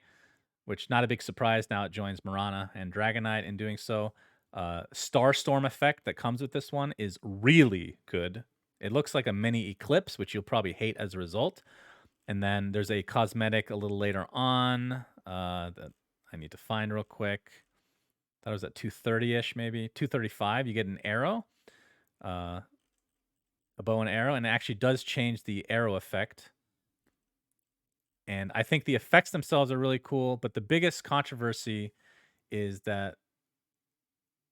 which not a big surprise. Now it joins Marana and Dragonite in doing so. Starstorm effect that comes with this one is really good. It looks like a mini eclipse, which you'll probably hate as a result. And then there's a cosmetic a little later on that I need to find real quick. That was at 230-ish, maybe 235. You get an arrow, a bow and arrow, and it actually does change the arrow effect. And I think the effects themselves are really cool, but the biggest controversy is that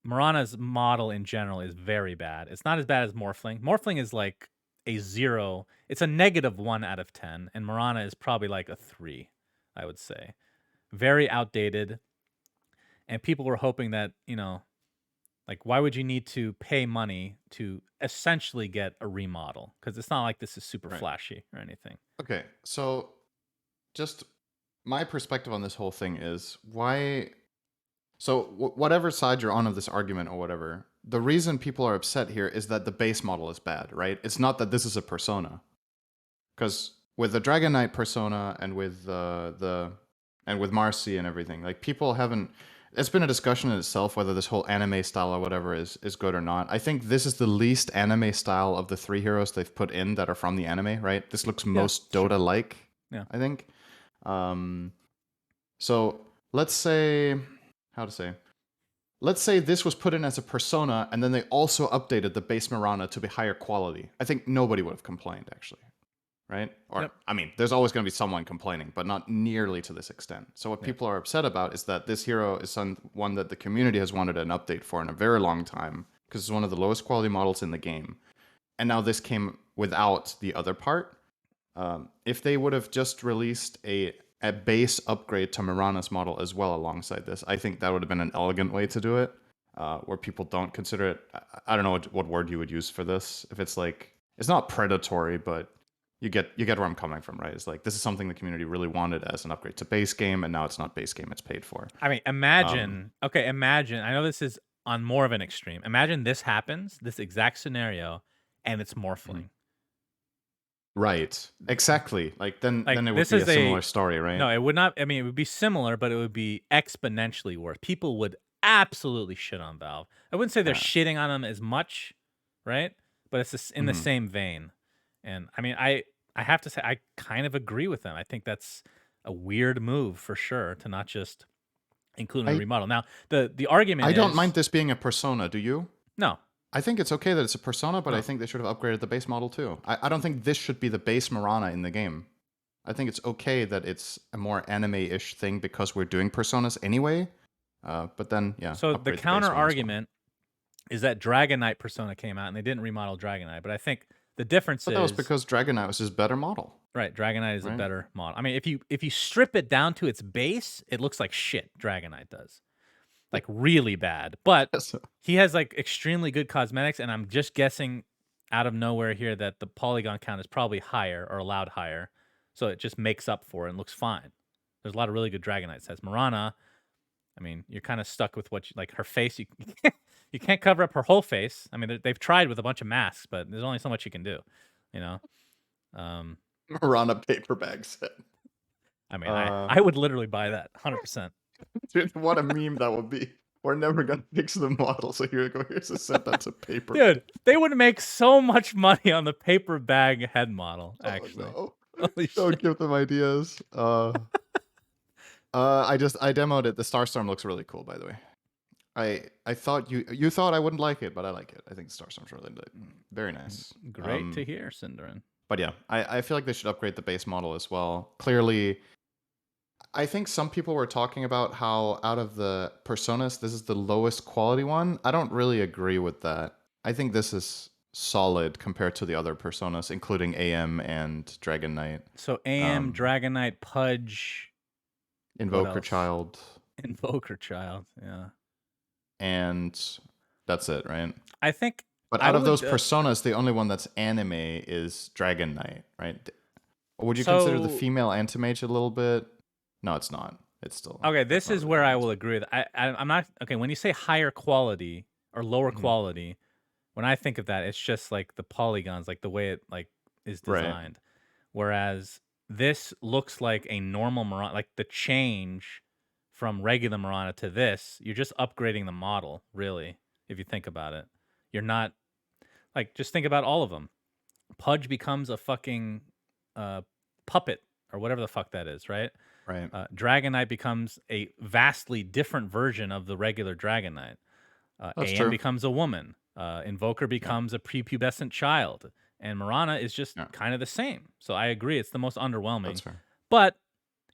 Marana's model in general is very bad. It's not as bad as Morphling. Morphling is like a 0. It's a -1 out of 10, and Marana is probably like a 3, I would say. Very outdated, and people were hoping that, like, why would you need to pay money to essentially get a remodel? Because it's not like this is super right. flashy or anything. Okay, so just my perspective on this whole thing is why. So, whatever side you're on of this argument or whatever, the reason people are upset here is that the base model is bad, right? It's not that this is a persona. Because with the Dragon Knight persona and with and with Marcy and everything, like people haven't. It's been a discussion in itself whether this whole anime style or whatever is good or not. I think this is the least anime style of the 3 heroes they've put in that are from the anime, right? This looks Yeah, most sure. Dota-like, Yeah. I think. So let's say, how to say, let's say this was put in as a persona and then they also updated the base Mirana to be higher quality. I think nobody would have complained, actually. Right? Or, Yep. I mean, there's always going to be someone complaining, but not nearly to this extent. So, what Yeah. people are upset about is that this hero is one that the community has wanted an update for in a very long time, because it's one of the lowest quality models in the game. And now this came without the other part. If they would have just released a base upgrade to Mirana's model as well alongside this, I think that would have been an elegant way to do it, where people don't consider it. I don't know what word you would use for this. If it's like, it's not predatory, but you get where I'm coming from, right? It's like this is something the community really wanted as an upgrade to base game, and now it's not base game; it's paid for. I mean, imagine. Okay, imagine. I know this is on more of an extreme. Imagine this happens, this exact scenario, and it's Mhm. Morphling. Right, exactly. Like then Like it would this be is a similar story, right? no, it would not. I mean, it would be similar, but it would be exponentially worse. People would absolutely shit on Valve. I wouldn't say they're Yeah. shitting on them as much, right? But it's in the Mhm. same vein. And I mean, I have to say, I kind of agree with them. I think that's a weird move for sure to not just include in a I remodel. Now, the argument I don't mind is this being a persona. Do you? no. I think it's okay that it's a persona, but I No. think they should have upgraded the base model too. I don't think this should be the base Mirana in the game. I think it's okay that it's a more anime-ish thing because we're doing personas anyway. But then, yeah, So the upgrade the counter base one as well. argument is that Dragon Knight Persona came out and they didn't remodel Dragon Knight, but I think the difference But that was is because Dragon Knight was his better model, right. Dragon Knight is a right? better model. I mean, if you strip it down to its base, it looks like shit. Dragon Knight does like really bad, but So, he has like extremely good cosmetics, and I'm just guessing out of nowhere here that the polygon count is probably higher or allowed higher, so it just makes up for it and looks fine. There's a lot of really good Dragon Knight sets. Marana, I mean, you're kind of stuck with what like her face. You can't cover up her whole face. I mean, they've tried with a bunch of masks, but there's only so much you can do, you know. Um, Mirana paper bag set. I mean, Uh, I would literally buy that 100%. dude, what a meme that would be. We're never gonna fix the model, so here you go. Here's a set that's a paper bag. Dude, they would make so much money on the paper bag head model, Oh actually. no! Holy Don't shit. give them ideas. I demoed it. The Starstorm looks really cool, by the way. I thought you thought I wouldn't like it, but I like it. I think Starstorm's really very nice. Great to hear, Cinderin. But yeah, I feel like they should upgrade the base model as well. Clearly, I think some people were talking about how out of the personas, this is the lowest quality one. I don't really agree with that. I think this is solid compared to the other personas, including AM and Dragon Knight. So AM, Dragon Knight, Pudge, what Invoker else? Child. Invoker Child, yeah. and that's it, right? I think But I out of those would. personas, the only one that's anime is Dragon Knight, right? Or would you consider the So female anti-mage a little bit? No, it's not. It's still okay, that's this not is really where an I will answer. agree with. I'm not okay. When you say higher quality or lower Hmm. quality, when I think of that, it's just like the polygons, like the way it like is Right. designed. Whereas this looks like a normal Mirana, like the change from regular Mirana to this, you're just upgrading the model, really, if you think about it. You're not like just think about all of them. Pudge becomes a fucking uh, puppet or whatever the fuck that is, right? Right. Dragon Knight becomes a vastly different version of the regular Dragon Knight. That's AM true. becomes a woman. Invoker Yeah. becomes a prepubescent child. And Mirana is just Yeah. kind of the same. So I agree, it's the most That's underwhelming. fair. But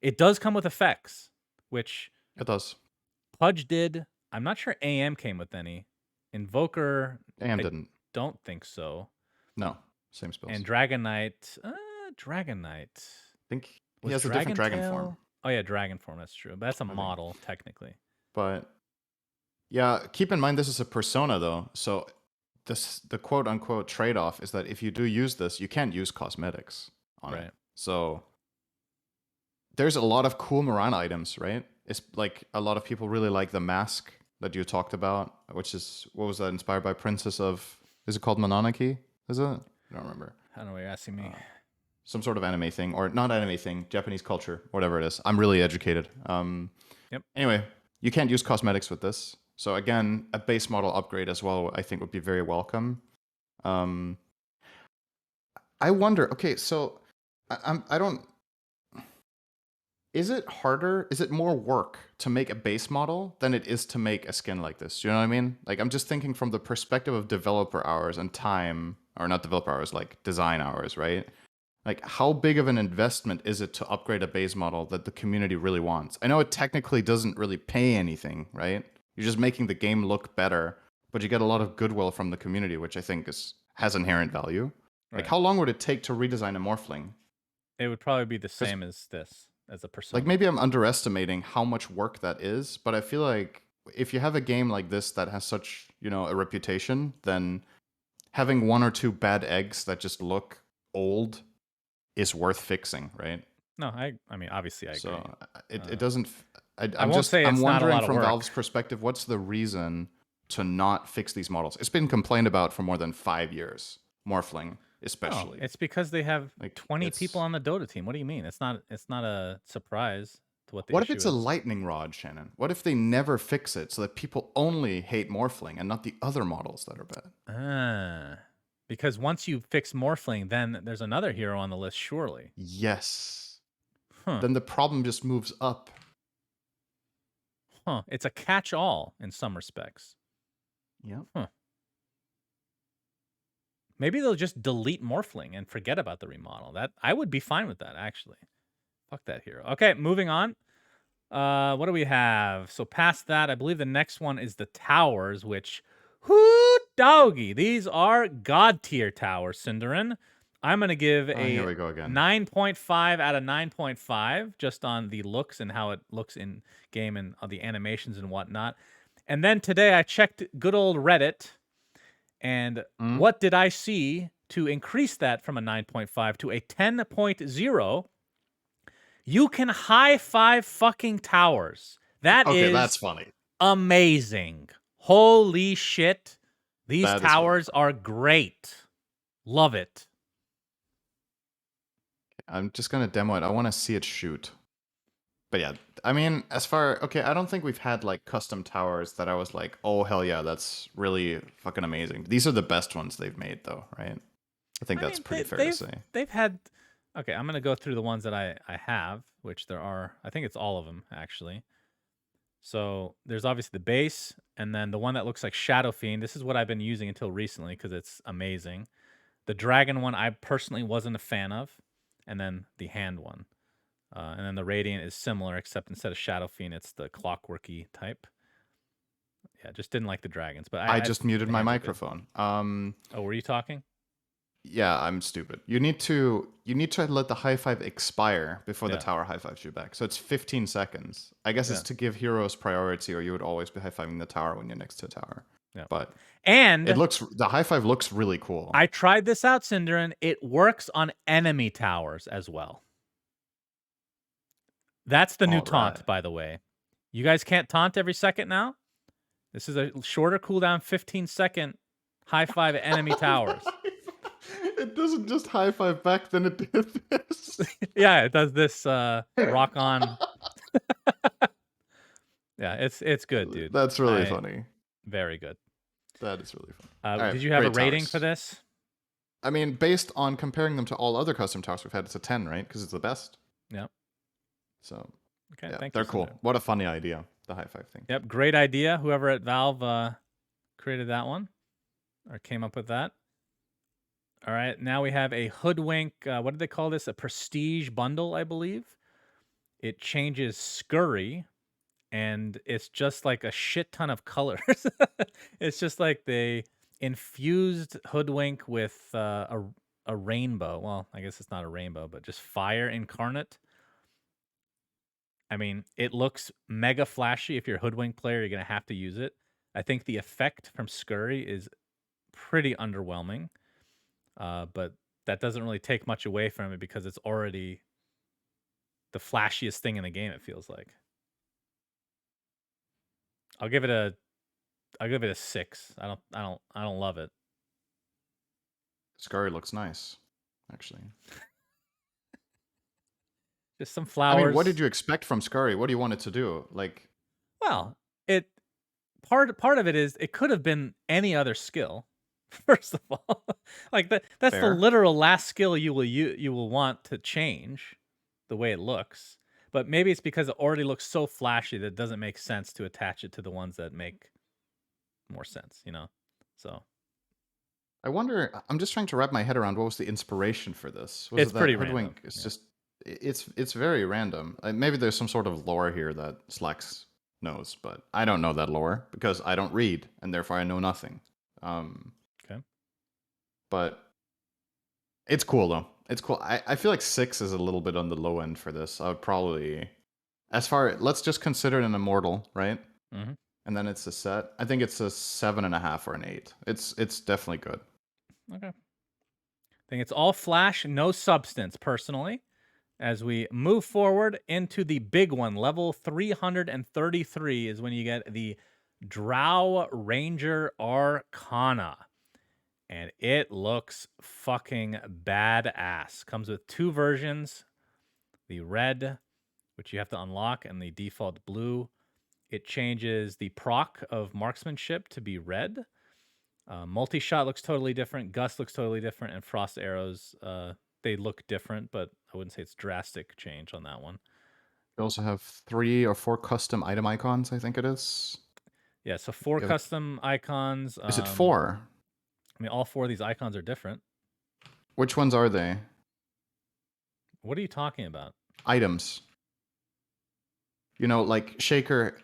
it does come with effects, which It does. Pudge did. I'm not sure AM came with any. Invoker, And I didn't. don't think so. No. Same And spells. Dragon Knight, Dragon Knight. I think he Was has a different Dragon dragon form. Tail? Oh yeah, Dragon form. That's true. But that's a I think. model technically. But yeah, keep in mind this is a persona though. So the quote unquote trade off is that if you do use this, you can't use cosmetics on it. Right. So there's a lot of cool Moran items, right? It's like a lot of people really like the mask that you talked about, which is what was that inspired by Princess of? Is it called Monarchy? Is it? I don't remember. I don't know what you're asking me. Some sort of anime thing, or not anime thing, Japanese culture, whatever it is. I'm really educated. Yep. Anyway, you can't use cosmetics with this. So again, a base model upgrade as well, I think would be very welcome. Um, I wonder. Okay, so I don't. Is it harder? Is it more work to make a base model than it is to make a skin like this? Do you know what I mean? Like I'm just thinking from the perspective of developer hours and time, or not developer hours, like design hours, right? Like how big of an investment is it to upgrade a base model that the community really wants? I know it technically doesn't really pay anything, right? You're just making the game look better, but you get a lot of goodwill from the community, which I think has inherent value. Like Right. how long would it take to redesign a Morphling? It would probably be the Because same as this, as a like persona. maybe I'm underestimating how much work that is, but I feel like if you have a game like this that has such, a reputation, then having one or two bad eggs that just look old is worth fixing, right? No, I mean obviously I agree. So it, Uh, it doesn't I won't say I'm it's not a wondering lot of from work. Valve's perspective, what's the reason to not fix these models? It's been complained about for more than 5 years. Morphling, No, especially. it's because they have Like 20 people it's on the Dota team. What do you mean? It's not a surprise to what the what if issue it's a is. lightning rod, Shannon? What if they never fix it so that people only hate Morphling and not the other models that are bad? Because once you fix Morphling, then there's another hero on the list, surely. Yes. Huh. Then the problem just moves up. Huh. It's a catch-all in some respects. Yep. Huh. Maybe they'll just delete Morphling and forget about the remodel. That I would be fine with that, actually. Fuck that hero. Okay, moving on. What do we have? So past that, I believe the next one is the towers, which, whoo doggy, these are god tier towers, Cinderin. I'm gonna give Oh, here a we go again. 9.5 out of 9.5 just on the looks and how it looks in game and the animations and whatnot. And then today I checked good old Reddit, and Mm? what did I see to increase that from a 9.5 to a 10.0? You can high five fucking towers. That Okay, that's is funny. amazing. Holy shit. These That is really towers funny. are great. Love it. I'm just gonna demo it. I want to see it shoot. But yeah, I mean, I don't think we've had like custom towers that I was like, oh hell yeah, that's really fucking amazing. These are the best ones they've made though, right? I think I that's mean, pretty fair to say. they've had. Okay, I'm gonna go through the ones that I have, which there are. I think it's all of them actually. So there's obviously the base, and then the one that looks like Shadow Fiend. This is what I've been using until recently because it's amazing. The dragon one I personally wasn't a fan of, and then the hand one. And then the Radiant is similar, except instead of Shadow Fiend, it's the clockworky type. Yeah, just didn't like the dragons, but I just muted the my hands are good. microphone. Oh, were you talking? Yeah, I'm stupid. You need to let the high five expire before the Yeah, tower high fives you back. So it's 15 seconds. I guess it's yeah, to give heroes priority, or you would always be high fiving the tower when you're next to a tower. yeah. But And the high five looks really cool. I tried this out, Cinderin. It works on enemy towers as well. That's the new All right. taunt, by the way. You guys can't taunt every second now? This is a shorter cooldown, 15-second high five enemy towers. It doesn't just high five back, then it did this. Yeah, it does this rock on. Yeah, it's good, dude. That's really funny. Very good. That is really funny. All right, Did you have a great rating for towers. this? I mean, based on comparing them to all other custom towers we've had, it's a 10, right? Because it's the best. Yeah. So, Okay, yeah, thank you, they're cool. Cinder. What a funny idea, the high five thing. Yep, great idea. Whoever at Valve created that one or came up with that. All right, now we have a Hoodwink. What did they call this? A prestige bundle, I believe. It changes Scurry, and it's just like a shit ton of colors. It's just like they infused Hoodwink with a rainbow. Well, I guess it's not a rainbow, but just fire incarnate. I mean, it looks mega flashy. If you're a Hoodwink player, you're going to have to use it. I think the effect from Scurry is pretty underwhelming, but that doesn't really take much away from it because it's already the flashiest thing in the game, it feels like. I'll give it a 6. I don't love it. Scurry looks nice, actually. Just some I flowers. mean, what did you expect from Scurry? What do you want it to do? Like, Well, it part of it is it could have been any other skill. First of all, like that's the fair. literal last skill you will want to change the way it looks. But maybe it's because it already looks so flashy that it doesn't make sense to attach it to the ones that make more sense, you know? So I wonder. I'm just trying to wrap my head around what was the inspiration for this. Was it's it that pretty random. Hoodwink? It's Yeah. just, it's very random. Maybe there's some sort of lore here that Slacks knows, but I don't know that lore because I don't read, and therefore I know nothing. Okay. But it's cool though. It's cool. I feel like 6 is a little bit on the low end for this. I would probably, let's just consider it an immortal, right? Mm-hmm. And then it's a set. I think it's a 7.5 or an 8. It's definitely good. Okay. I think it's all flash, no substance, personally. As we move forward into the big one, level 333 is when you get the Drow Ranger Arcana. And it looks fucking badass. Comes with 2 versions, the red, which you have to unlock, and the default blue. It changes the proc of marksmanship to be red. Multi-shot looks totally different. Gust looks totally different. And frost arrows, they look different, but I wouldn't say it's drastic change on that one. We also have 3 or 4 custom item icons, I think it is. Yeah, so 4 custom icons. Is it 4? I mean, all 4 of these icons are different. Which ones are they? What are you talking about? Items. You know, like the Shaker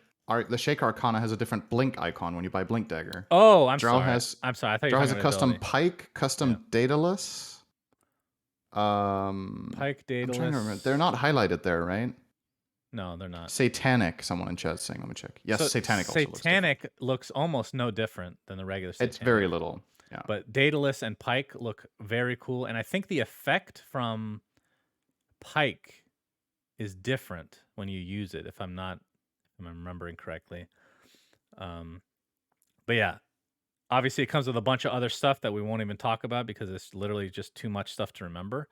Arcana has a different blink icon when you buy Blink Dagger. Oh, I'm Drow sorry. has, I'm sorry. I thought you Drow were has a talking about custom ability. Pike, custom Daedalus. Pike, Daedalus. I'm trying to remember. They're not highlighted there, right? No, they're not. Satanic, someone in chat saying. Let me check. Yes, So Satanic also Satanic looks almost no different than the regular Satanic. It's very little. Yeah. But Daedalus and Pike look very cool. And I think the effect from Pike is different when you use it, if I'm remembering correctly. But yeah, obviously it comes with a bunch of other stuff that we won't even talk about because it's literally just too much stuff to remember.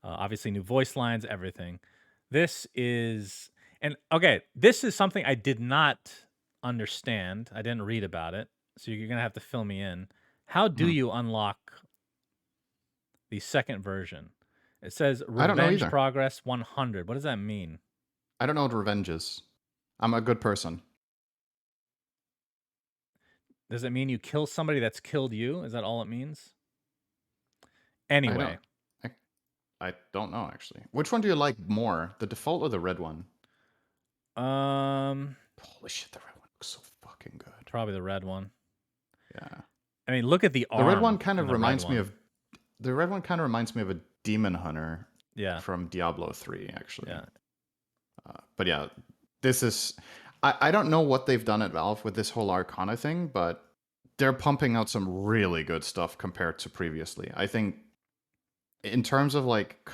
Obviously new voice lines, everything. This is something I did not understand. I didn't read about it, so you're gonna have to fill me in. How do you unlock the second version? It says I don't know Revenge either. Progress 100. What does that mean? I don't know what revenge is. I'm a good person. Does it mean you kill somebody that's killed you? Is that all it means? Anyway. I don't know, actually. Which one do you like more? The default or the red one? Holy shit, the red one looks so fucking good. Probably the red one. Yeah. I mean, look at the arm. The red one kind of reminds me of... The red one kind of reminds me of a demon hunter Yeah, from Diablo 3, actually. yeah. But yeah, this is. I don't know what they've done at Valve with this whole Arcana thing, but they're pumping out some really good stuff compared to previously. I think in terms of like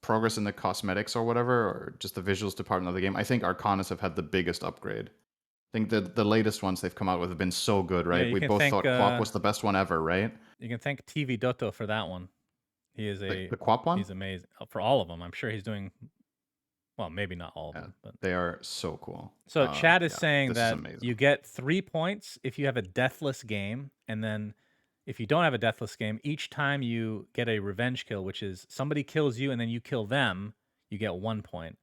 progress in the cosmetics or whatever, or just the visuals department of the game, I think Arcanas have had the biggest upgrade. I think the latest ones they've come out with have been so good, Yeah, right? We both thought Quap was the best one ever, right? you can thank TV Dotto for that one. He is The Quap one? he's amazing for all of them. I'm sure he's doing well, maybe not all of Yeah, them, but they are so cool. so Chad is Yeah, saying this is that amazing. you get 3 points if you have a deathless game, and then if you don't have a deathless game, each time you get a revenge kill, which is somebody kills you and then you kill them, you get 1 point.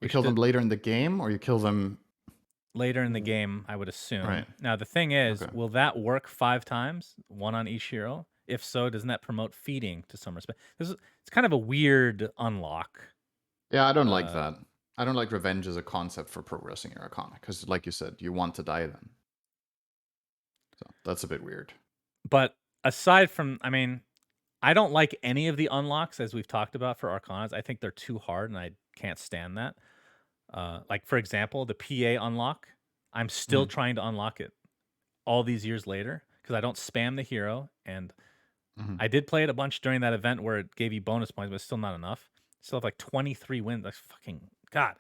You Which kill them later in the game, or you kill them later in the game, I would assume. right? Now the thing is, Okay. will that work 5 times, one on each hero? If so, doesn't that promote feeding to some respect? It's kind of a weird unlock. Yeah, I don't like that. I don't like revenge as a concept for progressing your Arcana, because like you said, you want to die then. So that's a bit weird. But aside from, I mean, I don't like any of the unlocks as we've talked about for Arcanas. I think they're too hard and I can't stand that. Like for example, the PA unlock, I'm still trying to unlock it all these years later because I don't spam the hero, and I did play it a bunch during that event where it gave you bonus points, but it's still not enough. Still have like 23 wins. Like fucking God,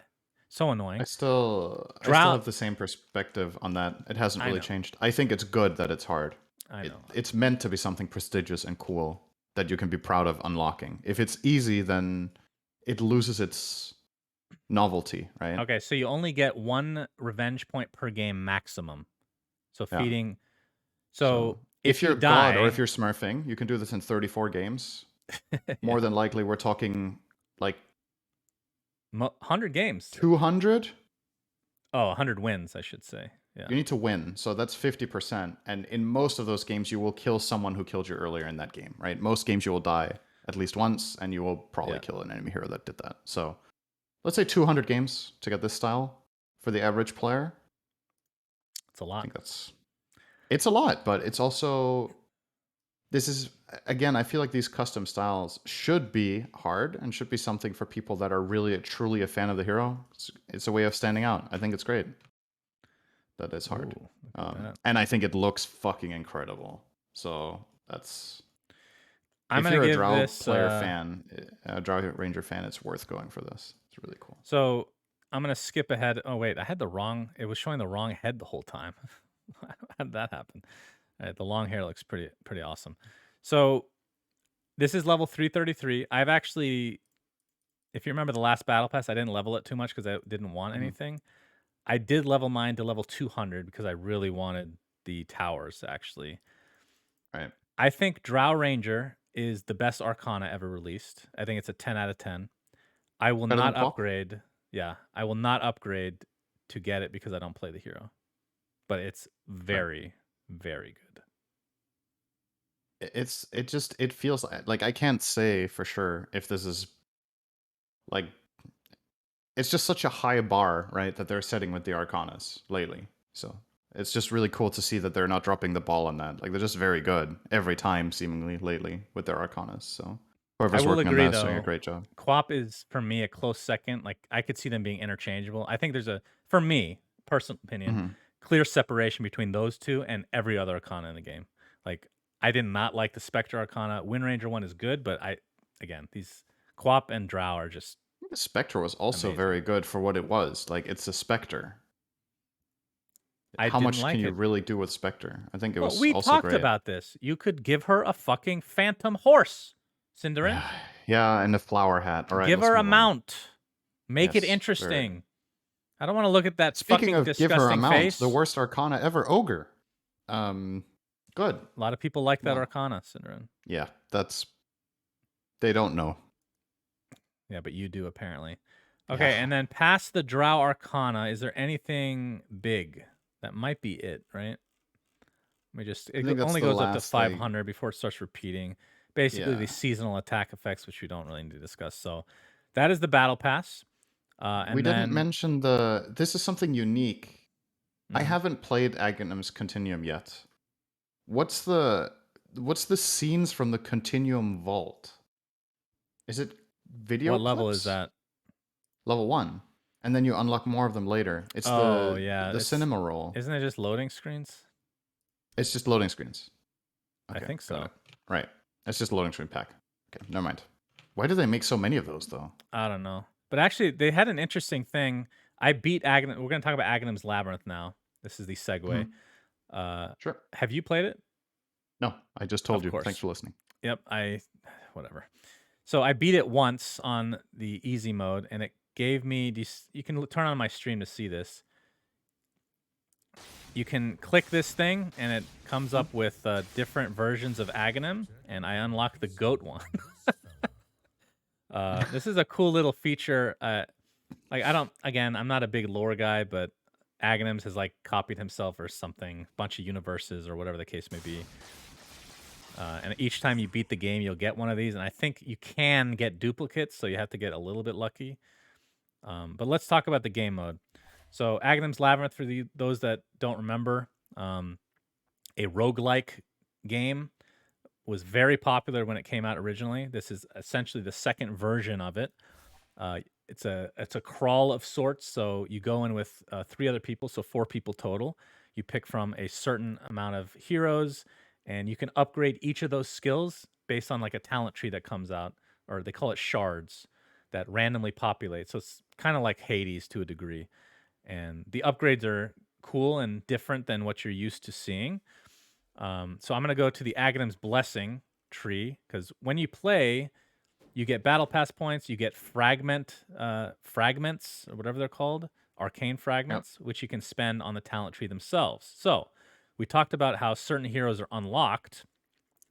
so annoying. I still Drought. have the same perspective on that. It hasn't I really know. changed. I think it's good that it's hard. I know. It's meant to be something prestigious and cool that you can be proud of unlocking. If it's easy, then it loses its novelty, right? Okay, so you only get 1 revenge point per game maximum. So Yeah. feeding. So So if if you you're God or if die, you're smurfing, you can do this in 34 games. yeah, More than likely, we're talking like 100 games. 200. Oh, 100 wins, I should say. Yeah. You need to win, so that's 50%. And in most of those games, you will kill someone who killed you earlier in that game, right? Most games you will die at least once, and you will probably Yeah. kill an enemy hero that did that. So let's say 200 games to get this style for the average player. It's a I lot. think it's a lot, but it's also this is again, I feel like these custom styles should be hard and should be something for people that are really truly a fan of the hero. It's a way of standing out. I think it's great that it's hard. Ooh, look at that. And I think it looks fucking incredible. So that's I'm if gonna you're a give Drow this player fan, a Drow Ranger fan, it's worth going for this. It's really cool. so I'm gonna skip ahead. Oh wait, I had the wrong. It was showing the wrong head the whole time. How did that happen? All right, the long hair looks pretty awesome. So this is level 333. I've actually, if you remember the last battle pass, I didn't level it too much because I didn't want anything. I did level mine to level 200 because I really wanted the towers, actually. Right. I think Drow Ranger is the best Arcana ever released. I think it's a 10 out of 10. I will Better than not Quap? upgrade. Yeah, I will not upgrade to get it because I don't play the hero. But it's very, very good. It feels like I can't say for sure if this is like it's just such a high bar, right, that they're setting with the Arcanas lately. So it's just really cool to see that they're not dropping the ball on that. Like they're just very good every time, seemingly lately, with their Arcanas. So I whoever's will working on agree, that is doing a though. great job. Quap is, for me, a close second. Like, I could see them being interchangeable. I think there's for me, personal opinion, clear separation between those two and every other Arcana in the game. Like, I did not like the Spectre Arcana. Wind Ranger one is good, but again, these Quap and Drow are just The Spectre was also amazing. very good for what it was. Like it's a Spectre. I How didn't much like can you it. really do with Spectre? I think it Well, was we also talked great. about this. You could give her a fucking phantom horse, Cinderin. Yeah, and a flower hat. All right, Give let's her a move on. mount. Make it Yes, interesting. I don't want to look at that Speaking fucking of give her a disgusting mount, the face. worst Arcana ever, Ogre. Good. A lot of people like that Well, Arcana, Cinderin. yeah, they don't know. Yeah, but you do apparently. Okay, Yeah. and then past the Drow Arcana, is there anything big? That might be it, right? Let me just. I think that's only the goes up to last, like, 500 before it starts repeating. Basically, yeah. the seasonal attack effects, which we don't really need to discuss. So, that is the battle pass. And We didn't then mention this is something unique. I haven't played Aghanim's Continuum yet. What's the what's the scenes from the Continuum Vault? Is it video What level is clips? that? Level 1. And then you unlock more of them later. It's Oh, the yeah. the cinema roll. Isn't it just loading screens? It's just loading screens. I Okay, think got so. it. Right. It's just a loading screen pack. Okay, never mind. Why do they make so many of those though? I don't know. But actually, they had an interesting thing. I beat Aghanim. We're going to talk about Aghanim's Labyrinth now. This is the segue. Mhm. Sure. Have you played it? No, I just told Of you. Thanks course. for listening. Yep. Whatever. So I beat it once on the easy mode, and it gave me these. You can turn on my stream to see this. You can click this thing, and it comes up with different versions of Aghanim, and I unlock the goat one. This is a cool little feature. Like I'm not a big lore guy, but Aghanim's has like copied himself or something, bunch of universes or whatever the case may be. And each time you beat the game, you'll get one of these. And I think you can get duplicates, so you have to get a little bit lucky. But let's talk about the game mode. So Aghanim's Labyrinth, for those that don't remember, a roguelike game, was very popular when it came out originally. This is essentially the second version of it. It's a crawl of sorts. So you go in with 3 other people, so 4 people total. You pick from a certain amount of heroes, and you can upgrade each of those skills based on like a talent tree that comes out, or they call it shards, that randomly populate. So it's kind of like Hades to a degree, and the upgrades are cool and different than what you're used to seeing. So I'm gonna go to the Aghanim's Blessing tree, because when you play, you get battle pass points, you get fragments or whatever they're called, arcane Yep. fragments, which you can spend on the talent tree themselves. So we talked about how certain heroes are unlocked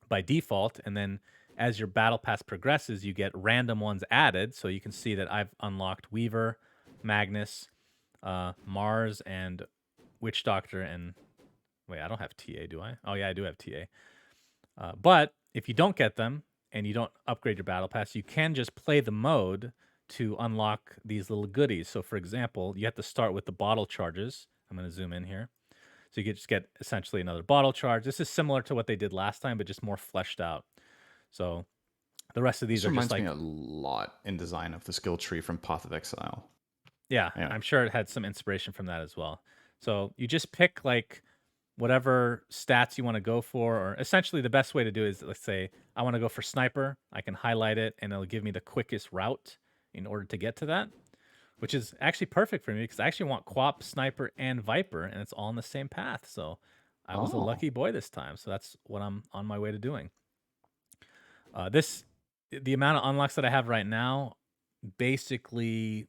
by default, and then as your battle pass progresses, you get random ones added. So you can see that I've unlocked Weaver, Magnus, Mars, and Witch Doctor, and wait, I don't have TA, do I? Oh yeah, I do have TA. But if you don't get them and you don't upgrade your battle pass, you can just play the mode to unlock these little goodies. So for example, you have to start with the bottle charges. I'm going to zoom in here. So you just get essentially another bottle charge. This is similar to what they did last time, but just more fleshed out. So the rest of these This are just reminds me like, a lot in design of the skill tree from Path of Exile. yeah, Anyway. I'm sure it had some inspiration from that as well. So you just pick like whatever stats you want to go for, or essentially the best way to do it is, let's say I want to go for sniper. I can highlight it and it'll give me the quickest route in order to get to that, which is actually perfect for me because I actually want Quap, Sniper, and Viper, and it's all in the same path. So I was a Oh. lucky boy this time. So that's what I'm on my way to doing. The amount of unlocks that I have right now, basically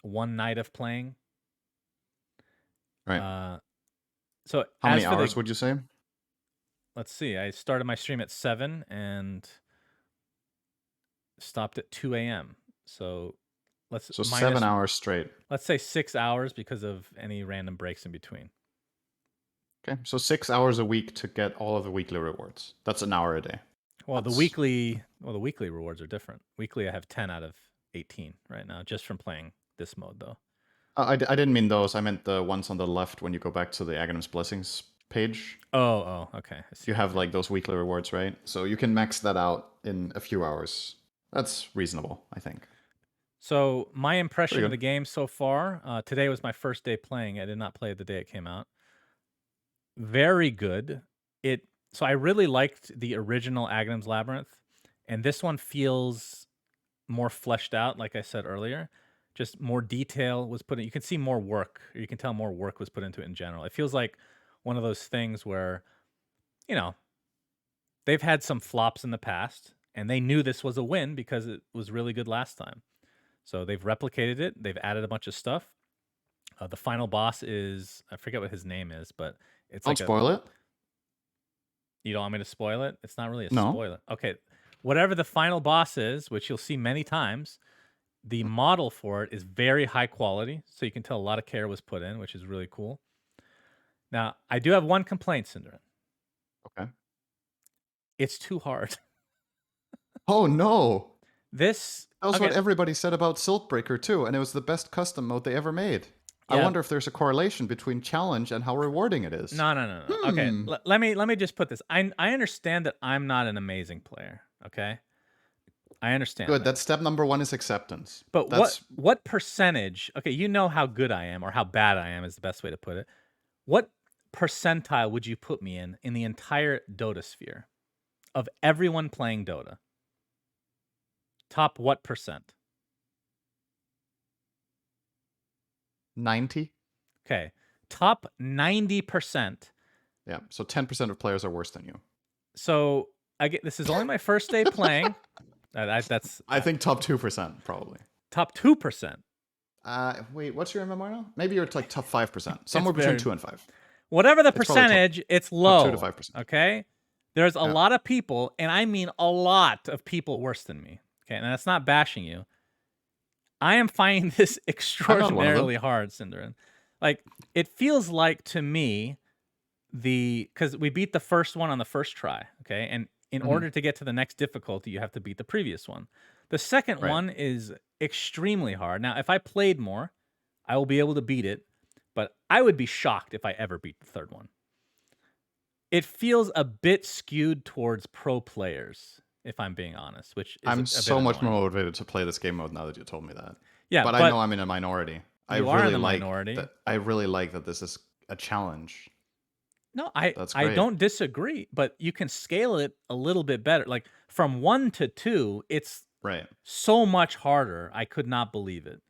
one night of playing. Right. So How many as for hours the, would you say? let's see, I started my stream at 7 and stopped at 2 a.m. So let's So minus, 7 hours straight. let's say 6 hours because of any random breaks in between. Okay, so 6 hours a week to get all of the weekly rewards. That's an hour a day. Well, That's the weekly rewards are different. Weekly, I have 10 out of 18 right now, just from playing this mode, though. I didn't mean those. I meant the ones on the left when you go back to the Aghanim's Blessings page. Okay, I You see. have like those weekly rewards, right? So you can max that out in a few hours. That's reasonable, I think. So my Pretty impression of good. the game so far, today was my first day playing. I did not play it the day it came out. Very good. So I really liked the original Aghanim's Labyrinth, and this one feels more fleshed out, like I said earlier. Just more detail was put in. You can see more work, or you can tell more work was put into it in general. It feels like one of those things where, you know, they've had some flops in the past, and they knew this was a win because it was really good last time. So they've replicated it. They've added a bunch of stuff. The final boss is, I forget what his name is, but it's Don't like a. spoil it. You don't want me to spoil it? It's not really a No. spoiler. Okay, whatever the final boss is, which you'll see many times, the model for it is very high quality, so you can tell a lot of care was put in, which is really cool. Now, I do have one complaint, Syndra. Okay. It's too hard. Oh no! This That was what okay. everybody said about Silkbreaker too, and it was the best custom mode they ever made. I Yeah. wonder if there's a correlation between challenge and how rewarding it is. No. Okay, let me just put this. I understand that I'm not an amazing player. Okay, I understand Good. that. That's step number one is acceptance. But That's what percentage? Okay, you know how good I am or how bad I am is the best way to put it. What percentile would you put me in the entire Dota sphere of everyone playing Dota? Top what percent? 90. Okay, top 90%. Yeah. So 10% of players are worse than you. So this is only my first day playing. That's I think top 2% probably. top 2%. Wait, what's your MMR now? Maybe you're like top 5%. Somewhere between 2 and 5. Whatever the It's probably percentage, it's top 2 low. to 5%. Okay? There's a Yeah. lot of people, and I mean a lot of people worse than me. Okay, and that's not bashing you. I am finding this extraordinarily hard, Cinderin. Like, it feels like to me, because we beat the first one on the first try, okay? And in order to get to the next difficulty, you have to beat the previous one. The second one is extremely hard. Now, if I played more, I will be able to beat it, but I would be shocked if I ever beat the third one. It feels a bit skewed towards pro players, if I'm being honest, which is I'm a so bit much annoying. more motivated to play this game mode now that you told me that. Yeah, but I know I'm in a minority. I really like that. I really like that this is a challenge. No, I don't disagree, but you can scale it a little bit better. Like from 1 to 2, it's so much harder. I could not believe it.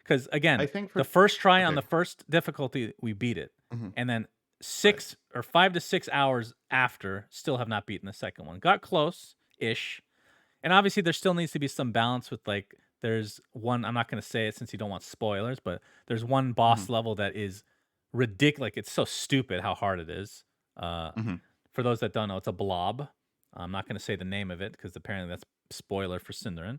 Because again, I think the first try on the first difficulty, we beat it. And then 6 or 5 to 6 hours after, still have not beaten the second one. Got close-ish. And obviously there still needs to be some balance with like, there's one, I'm not going to say it since you don't want spoilers, but there's one boss level that is ridiculous. Like, it's so stupid how hard it is. For those that don't know, it's a blob. I'm not going to say the name of it because apparently that's spoiler for Cinderin.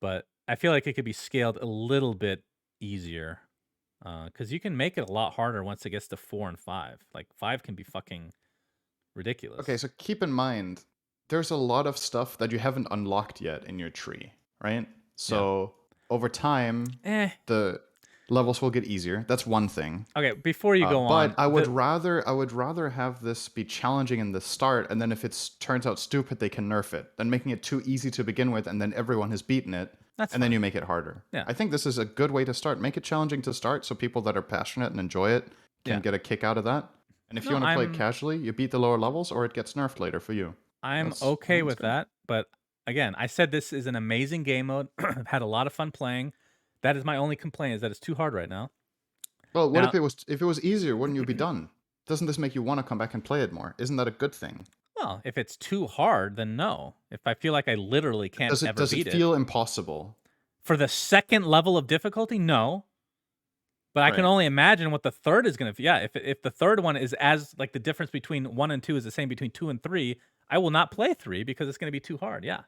But I feel like it could be scaled a little bit easier because you can make it a lot harder once it gets to 4 and 5. Like 5 can be fucking ridiculous. Okay, so keep in mind, there's a lot of stuff that you haven't unlocked yet in your tree, right? So over time, the levels will get easier. That's one thing. Okay, before you go on, but I would rather have this be challenging in the start, and then if it turns out stupid, they can nerf it, than making it too easy to begin with, and then everyone has beaten it, then you make it harder. Yeah. I think this is a good way to start. Make it challenging to start, so people that are passionate and enjoy it can get a kick out of that. And if you want to play it casually, you beat the lower levels, or it gets nerfed later for you. I'm okay with that, but again, I said this is an amazing game mode. I've had a lot of fun playing. That is my only complaint, is that it's too hard right now. Well, what if it was easier? Wouldn't you be done? Doesn't this make you want to come back and play it more? Isn't that a good thing? Well, if it's too hard, then no. If I feel like I literally can't ever beat it. Does it feel impossible? For the second level of difficulty, no. But I can only imagine what the third is going to be. Yeah, if the third one is as, like, the difference between 1 and 2 is the same between 2 and 3, I will not play 3 because it's going to be too hard. Yeah.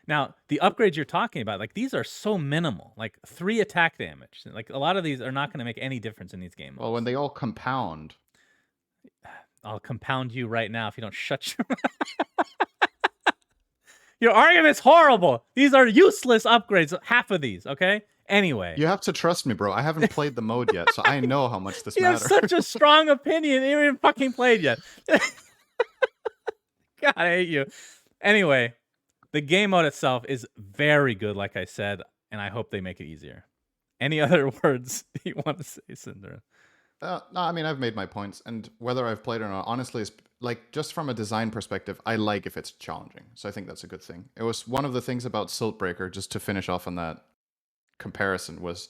Now, the upgrades you're talking about, like, these are so minimal. Like 3 attack damage. Like, a lot of these are not going to make any difference in these games. Well, when they all compound. I'll compound you right now if you don't shut your mouth. Your argument's horrible. These are useless upgrades. Half of these, okay? Anyway. You have to trust me, bro. I haven't played the mode yet, so I know how much this matters. You have such a strong opinion. You haven't even fucking played yet. God, I hate you. Anyway, the game mode itself is very good, like I said, and I hope they make it easier. Any other words you want to say, Cinder? No, I mean, I've made my points, and whether I've played or not, honestly, is like, just from a design perspective, I like if it's challenging. So I think that's a good thing. It was one of the things about Siltbreaker, just to finish off on that comparison, was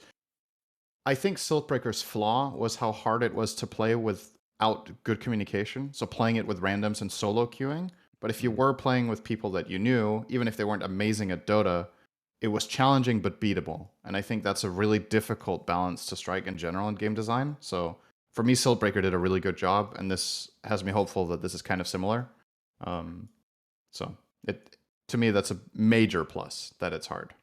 I think Siltbreaker's flaw was how hard it was to play without good communication. So playing it with randoms and solo queuing. But if you were playing with people that you knew, even if they weren't amazing at Dota, it was challenging but beatable. And I think that's a really difficult balance to strike in general in game design. So for me, Siltbreaker did a really good job, and this has me hopeful that this is kind of similar. So to me, that's a major plus, that it's hard.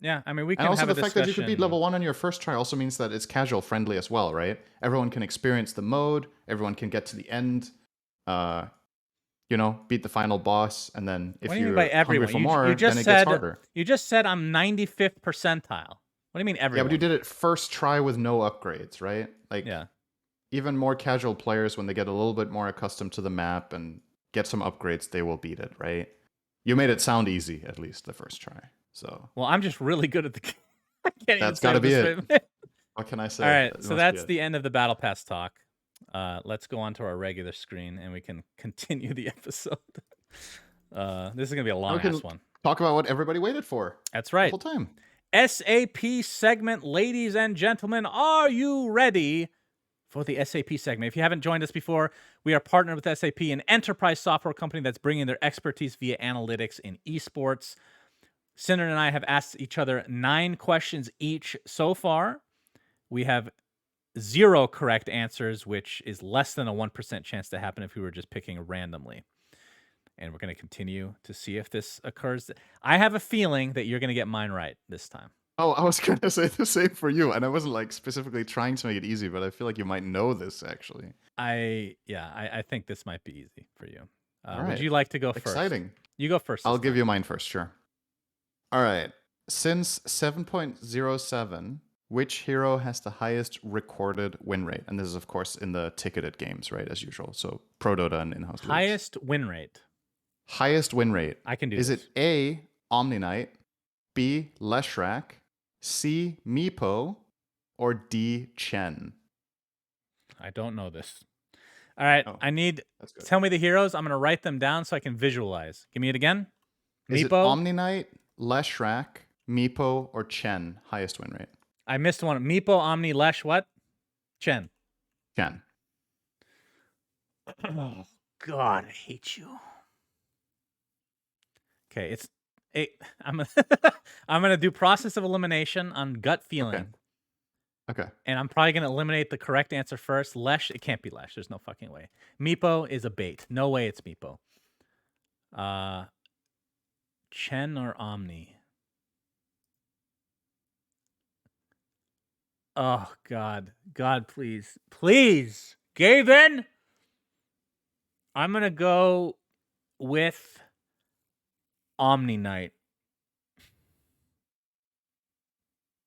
Yeah, I mean, we can and also have the fact that you could beat level 1 on your first try also means that it's casual friendly as well, right? Everyone can experience the mode, everyone can get to the end, beat the final boss, and then if you're hungry for more, then it gets harder. You just said I'm 95th percentile. What do you mean Yeah, but you everyone? did it first try with no upgrades, right? Like, Yeah. even more casual players, when they get a little bit more accustomed to the map and get some upgrades, they will beat it, right? You made it sound easy, at least the first try. So Well, I'm just really good at the game. I can't even that's say got it to be this it. way. What can I All say? right, That so must be that's it. the end of the Battle Pass talk. Let's go on to our regular screen, and we can continue the episode. This is going to be a Now we can long-ass one. talk about what everybody waited for. That's The right. whole time. SAP segment, ladies and gentlemen, are you ready for the SAP segment? If you haven't joined us before, we are partnered with SAP, an enterprise software company that's bringing their expertise via analytics in esports. Cinder and I have asked each other 9 questions each so far. We have 0 correct answers, which is less than a 1% chance to happen if we were just picking randomly. And we're going to continue to see if this occurs. I have a feeling that you're going to get mine right this time. Oh, I was going to say the same for you. And I wasn't like specifically trying to make it easy, but I feel like you might know this actually. I think this might be easy for you. All Would right. you like to go first? Exciting. You go first. I'll give you mine first, sure. All right. Since 7.07, which hero has the highest recorded win rate? And this is, of course, in the ticketed games, right, as usual. So Pro Dota and in-house leagues. Highest win rate. Highest win rate. I can do Is this. it A, Omni Knight, B, Leshrac, C, Meepo, or D, Chen? I don't know this. All right. Oh, I need. that's good. Tell me the heroes. I'm going to write them down so I can visualize. Give me it again. Is it Meepo. Omni Knight, Leshrac, Meepo, or Chen? Highest win rate. I missed one. Meepo, Omni, Lesh, what? Chen. Chen. Oh, God, I hate you. Okay, I'm gonna do process of elimination on gut feeling. Okay. And I'm probably gonna eliminate the correct answer first. Lesh, it can't be Lesh. There's no fucking way. Meepo is a bait. No way it's Meepo. Chen or Omni? Oh God, God, please, please, Gavin. I'm gonna go with Omni Knight.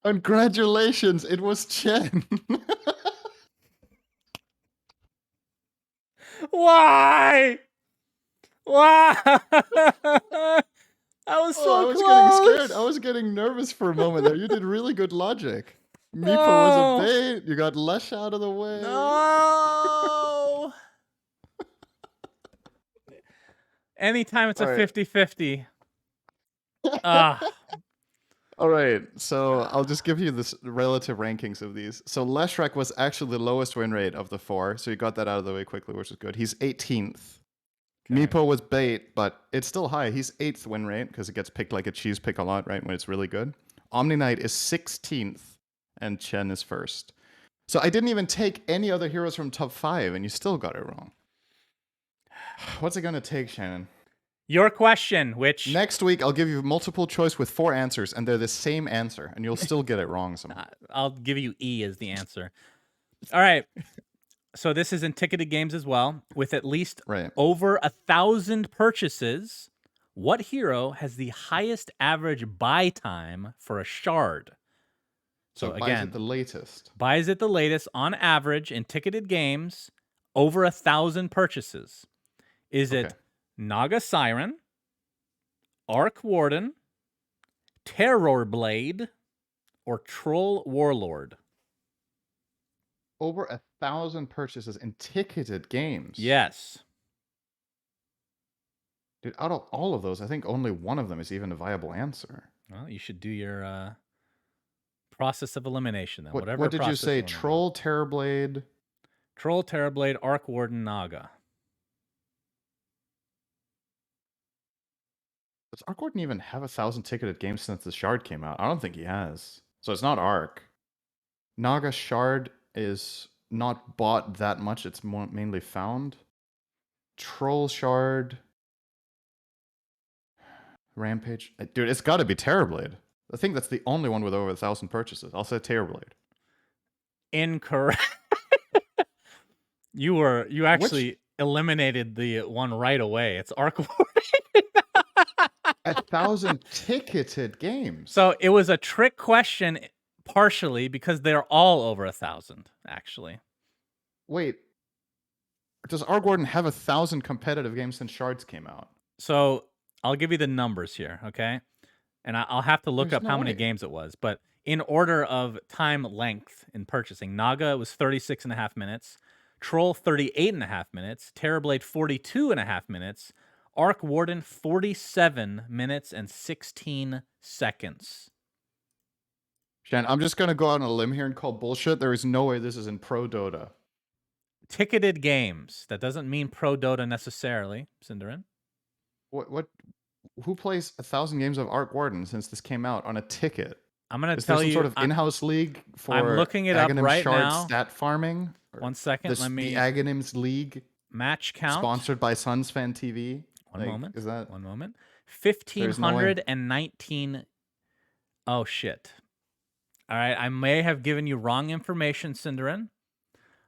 Congratulations, it was Chen. Why? Why? I was so I was close. getting scared. I was getting nervous for a moment there. You did really good logic. Meepo was a bait. You got Lesh out of the way. No. Anytime it's a 50-50. All right, so I'll just give you the relative rankings of these. So Leshrac was actually the lowest win rate of the 4, so you got that out of the way quickly, which is good. He's 18th. Okay. Meepo was bait, but it's still high. He's 8th win rate because it gets picked like a cheese pick a lot, right, when it's really good. Omni Knight is 16th, and Chen is 1st. So I didn't even take any other heroes from top 5, and you still got it wrong. What's it going to take, Shannon? Your question, which... Next week, I'll give you multiple choice with 4 answers, and they're the same answer, and you'll still get it wrong somehow. I'll give you E as the answer. All right. So this is in ticketed games as well. With at least over 1,000 purchases, what hero has the highest average buy time for a shard? So again, buys it the latest. Buys it the latest on average in ticketed games, over 1,000 purchases. Is it Naga Siren, Arc Warden, Terror Blade, or Troll Warlord? Over 1,000 purchases in ticketed games. Yes. Dude, out of all of those, I think only one of them is even a viable answer. Well, you should do your process of elimination then. What did you say? Troll, Terrorblade? Troll, Terrorblade, Arc Warden, Naga. Does Arc Warden even have 1,000 ticketed games since the Shard came out? I don't think he has. So it's not Arc. Naga Shard is not bought that much. It's mainly found. Troll Shard. Rampage. Dude, it's got to be Terrorblade. I think that's the only one with over 1,000 purchases. I'll say Terrorblade. Incorrect. You actually eliminated the one right away. It's Arc Warden. 1,000 ticketed games. So it was a trick question partially because they're all over 1,000, actually. Wait, does Arc Warden have 1,000 competitive games since Shards came out? So I'll give you the numbers here, okay? And I'll have to look There's up no how many way. games it was. But in order of time length in purchasing, Naga was 36.5 minutes, Troll 38.5 minutes, Terrorblade 42.5 minutes, Arc Warden 47 minutes and 16 seconds. Shan, I'm just going to go out on a limb here and call bullshit. There is no way this is in Pro Dota. Ticketed games. That doesn't mean Pro Dota necessarily, Cinderin. What? Who plays 1,000 games of Arc Warden since this came out on a ticket? I'm going to Is there tell some you. sort of in-house league I'm for looking it up Aghanim right Shard now. stat farming? One second. Let me. The Aghanim's League Match count. sponsored by Suns Fan TV. One moment. Is that one moment? There's no way. 1,519. Oh shit! All right, I may have given you wrong information, Cinderin.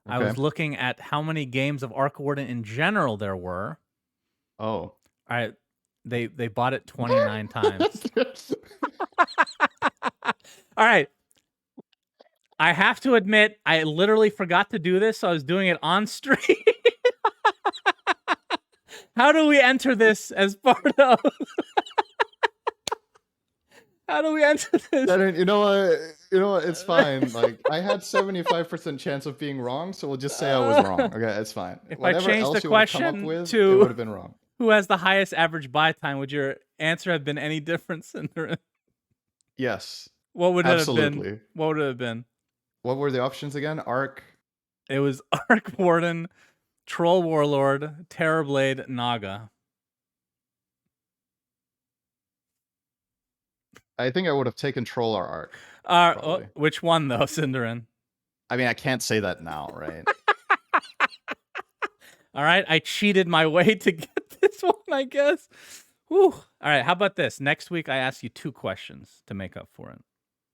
Okay. I was looking at how many games of Arc Warden in general there were. Oh. All right, they bought it 29 times. All right. I have to admit, I literally forgot to do this, so I was doing it on stream. How do we enter this as part of? How do we enter this? You know what? You know what? It's fine. Like I had 75% chance of being wrong, so we'll just say I was wrong. Okay, it's fine. If Whatever I changed else the you would have come up question with, to it would have been wrong. Who has the highest average buy time? Would your answer have been any different, Cinderin? Yes. What would it Absolutely. have been? What would it have been? What were the options again? Arc. It was Arc Warden, Troll Warlord, Terrorblade, Naga. I think I would have taken Troll or Arc. Which one though, Cinderin? I mean, I can't say that now, right? All right, I cheated my way to get this one, I guess. Whew. All right, how about this? Next week, I ask you 2 questions to make up for it.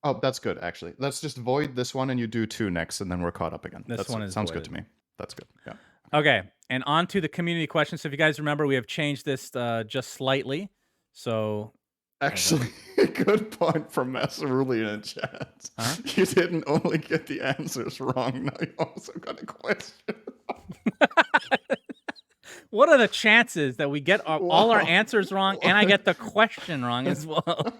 Oh, that's good, actually. Let's just void this one and you do 2 next, and then we're caught up again. This one sounds voided. good to me. That's good. Yeah. Okay, and on to the community questions. So if you guys remember, we have changed this just slightly. So actually, good point from Masaruli in chat. Huh? You didn't only get the answers wrong, now you also got a question. What are the chances that we get all our answers wrong and I get the question wrong as well?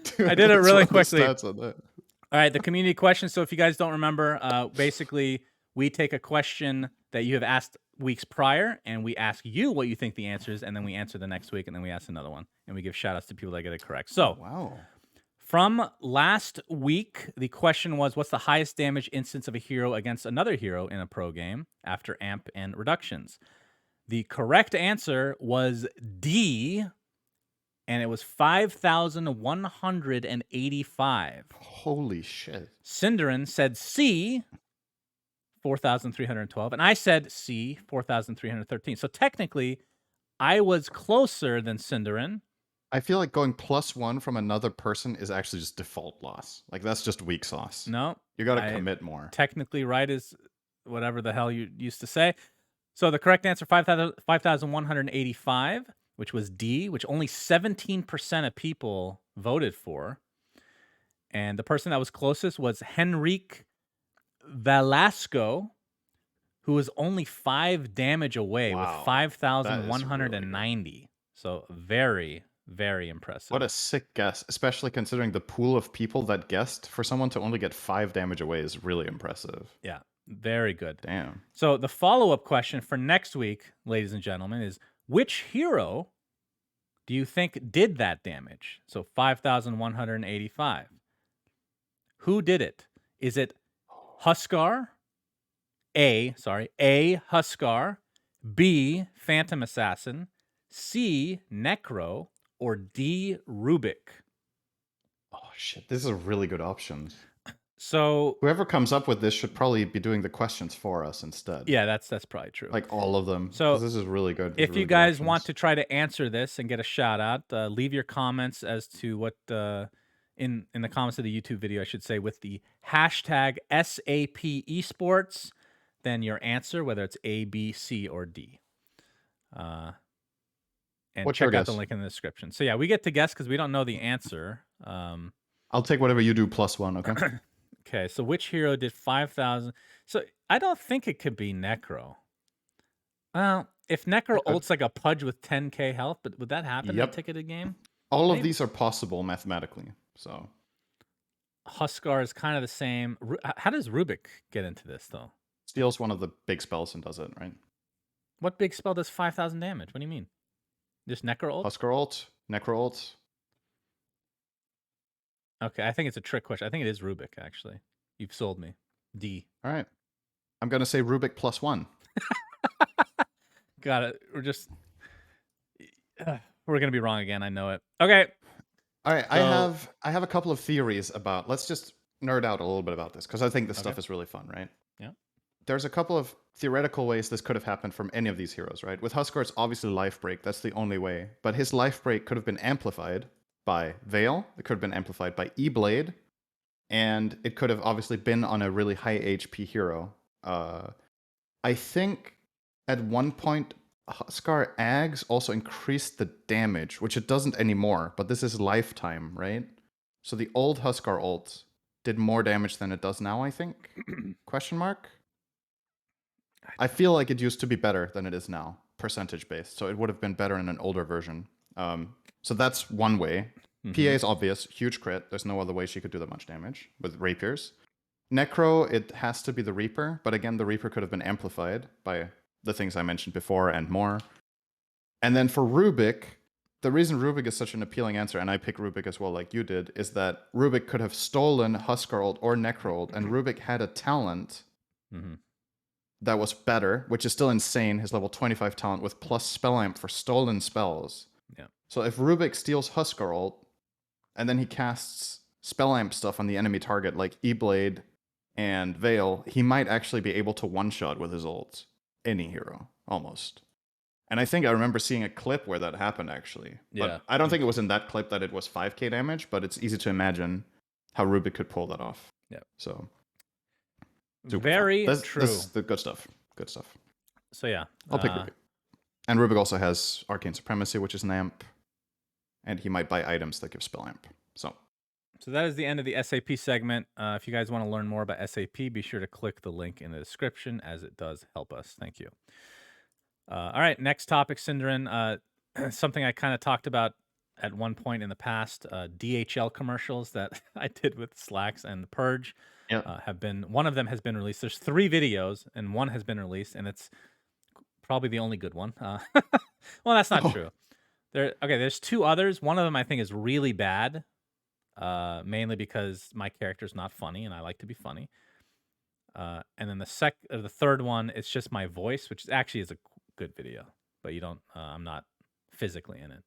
Dude, I did it really quickly. All right, the community question. So if you guys don't remember, basically we take a question that you have asked weeks prior and we ask you what you think the answer is, and then we answer the next week, and then we ask another one, and we give shout outs to people that get it correct. So wow. From last week, the question was, what's the highest damage instance of a hero against another hero in a pro game after amp and reductions? The correct answer was D, and it was 5,185. Holy shit. Cinderin said C, 4,312, and I said C, 4,313. So technically, I was closer than Cinderin. I feel like going +1 from another person is actually just default loss. Like, that's just weak sauce. No. You got to commit more. Technically right is whatever the hell you used to say. So the correct answer, 5,185, which was D, which only 17% of people voted for. And the person that was closest was Henrique Velasco, who was only 5 damage away with 5,190. Really so very, very impressive. What a sick guess, especially considering the pool of people that guessed. For someone to only get 5 damage away is really impressive. Yeah, very good. Damn. So the follow-up question for next week, ladies and gentlemen, is which hero do you think did that damage? So 5,185. Who did it? Is it Huskar? A, Huskar, B, Phantom Assassin, C, Necro, or D, Rubik? Oh, shit. This is a really good option. So whoever comes up with this should probably be doing the questions for us instead. Yeah, that's probably true. Like all of them. So this is really good. If you guys want to try to answer this and get a shout out, leave your comments as to what in the comments of the YouTube video, I should say, with the hashtag SAP Esports, then your answer, whether it's A, B, C, or D. And check out the link in the description. So yeah, we get to guess because we don't know the answer. I'll take whatever you do +1, okay? Okay, so which hero did 5,000? So I don't think it could be Necro. Well, if Necro It could. ults like a Pudge with 10k health, but would that happen in a Yep. ticketed game? All of Maybe. these are possible mathematically. So Huskar is kind of the same. How does Rubik get into this, though? steals one of the big spells and does it, right? What big spell does 5,000 damage? What do you mean? Just Necro ult? Husker ult, Necro ult. Okay, I think it's a trick question. I think it is Rubik, actually. You've sold me. D. All right. I'm going to say Rubik +1. Got it. We're going to be wrong again. I know it. Okay. All right. So, I have a couple of theories about, let's just nerd out a little bit about this because I think this okay. stuff is really fun, right? Yeah. There's a couple of theoretical ways this could have happened from any of these heroes, right? With Huskar, it's obviously life break. That's the only way. But his life break could have been amplified by Veil. It could have been amplified by E-Blade. And it could have obviously been on a really high HP hero. I think at one point, Huskar Ags also increased the damage, which it doesn't anymore, but this is lifetime, right? So the old Huskar ult did more damage than it does now, I think? Question mark? I feel like it used to be better than it is now, percentage based. So it would have been better in an older version. So that's one way. PA is obvious, huge crit. There's no other way she could do that much damage with rapiers. Necro, it has to be the Reaper, but again, the Reaper could have been amplified by the things I mentioned before and more. And then for Rubik, the reason Rubik is such an appealing answer, and I pick Rubik as well like you did, is that Rubik could have stolen Huskar ult or Necro ult, and Rubik had a talent that was better, which is still insane, his level 25 talent with plus Spell Amp for stolen spells. Yeah. So if Rubik steals Huskar ult, and then he casts Spell Amp stuff on the enemy target like E-Blade and Veil, he might actually be able to one-shot with his ult any hero, almost. And I think I remember seeing a clip where that happened, actually. Yeah. But I don't think it was in that clip that it was 5k damage, but it's easy to imagine how Rubik could pull that off. Yeah. So very true. This is the good stuff. Good stuff. So yeah. I'll pick Rubik. And Rubik also has Arcane Supremacy, which is an amp. And he might buy items that give spell amp. So that is the end of the SAP segment. If you guys want to learn more about SAP, be sure to click the link in the description, as it does help us. Thank you. All right, next topic, Cinderin. Something I kind of talked about at one point in the past, DHL commercials that I did with Slacks and the Purge have been, one of them has been released. There's 3 videos and one has been released, and it's probably the only good one. Well, that's not true. There's 2 others. One of them I think is really bad, mainly because my character's not funny and I like to be funny. And then the third one, it's just my voice, which actually is a good video, but you don't. I'm not physically in it.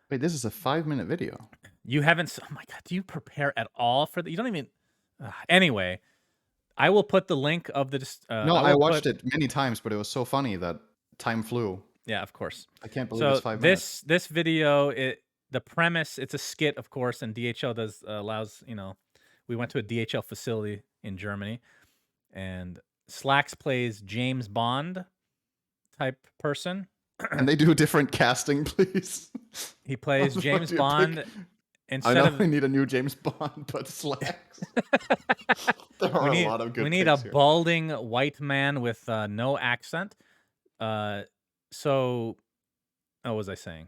Wait, this is a 5-minute video. You haven't? Oh my god, do you prepare at all for that? You don't even. Anyway, I will put the link of the. No, I watched it many times, but it was so funny that time flew. Yeah, of course. I can't believe it's 5 minutes. This video, the premise, it's a skit, of course, and DHL allows, we went to a DHL facility in Germany, and Slacks plays James Bond type person. And they do different casting, please. He plays James Bond. I know we need a new James Bond, but Slacks. There are a lot of good. We need a balding white man with no accent. So, what was I saying?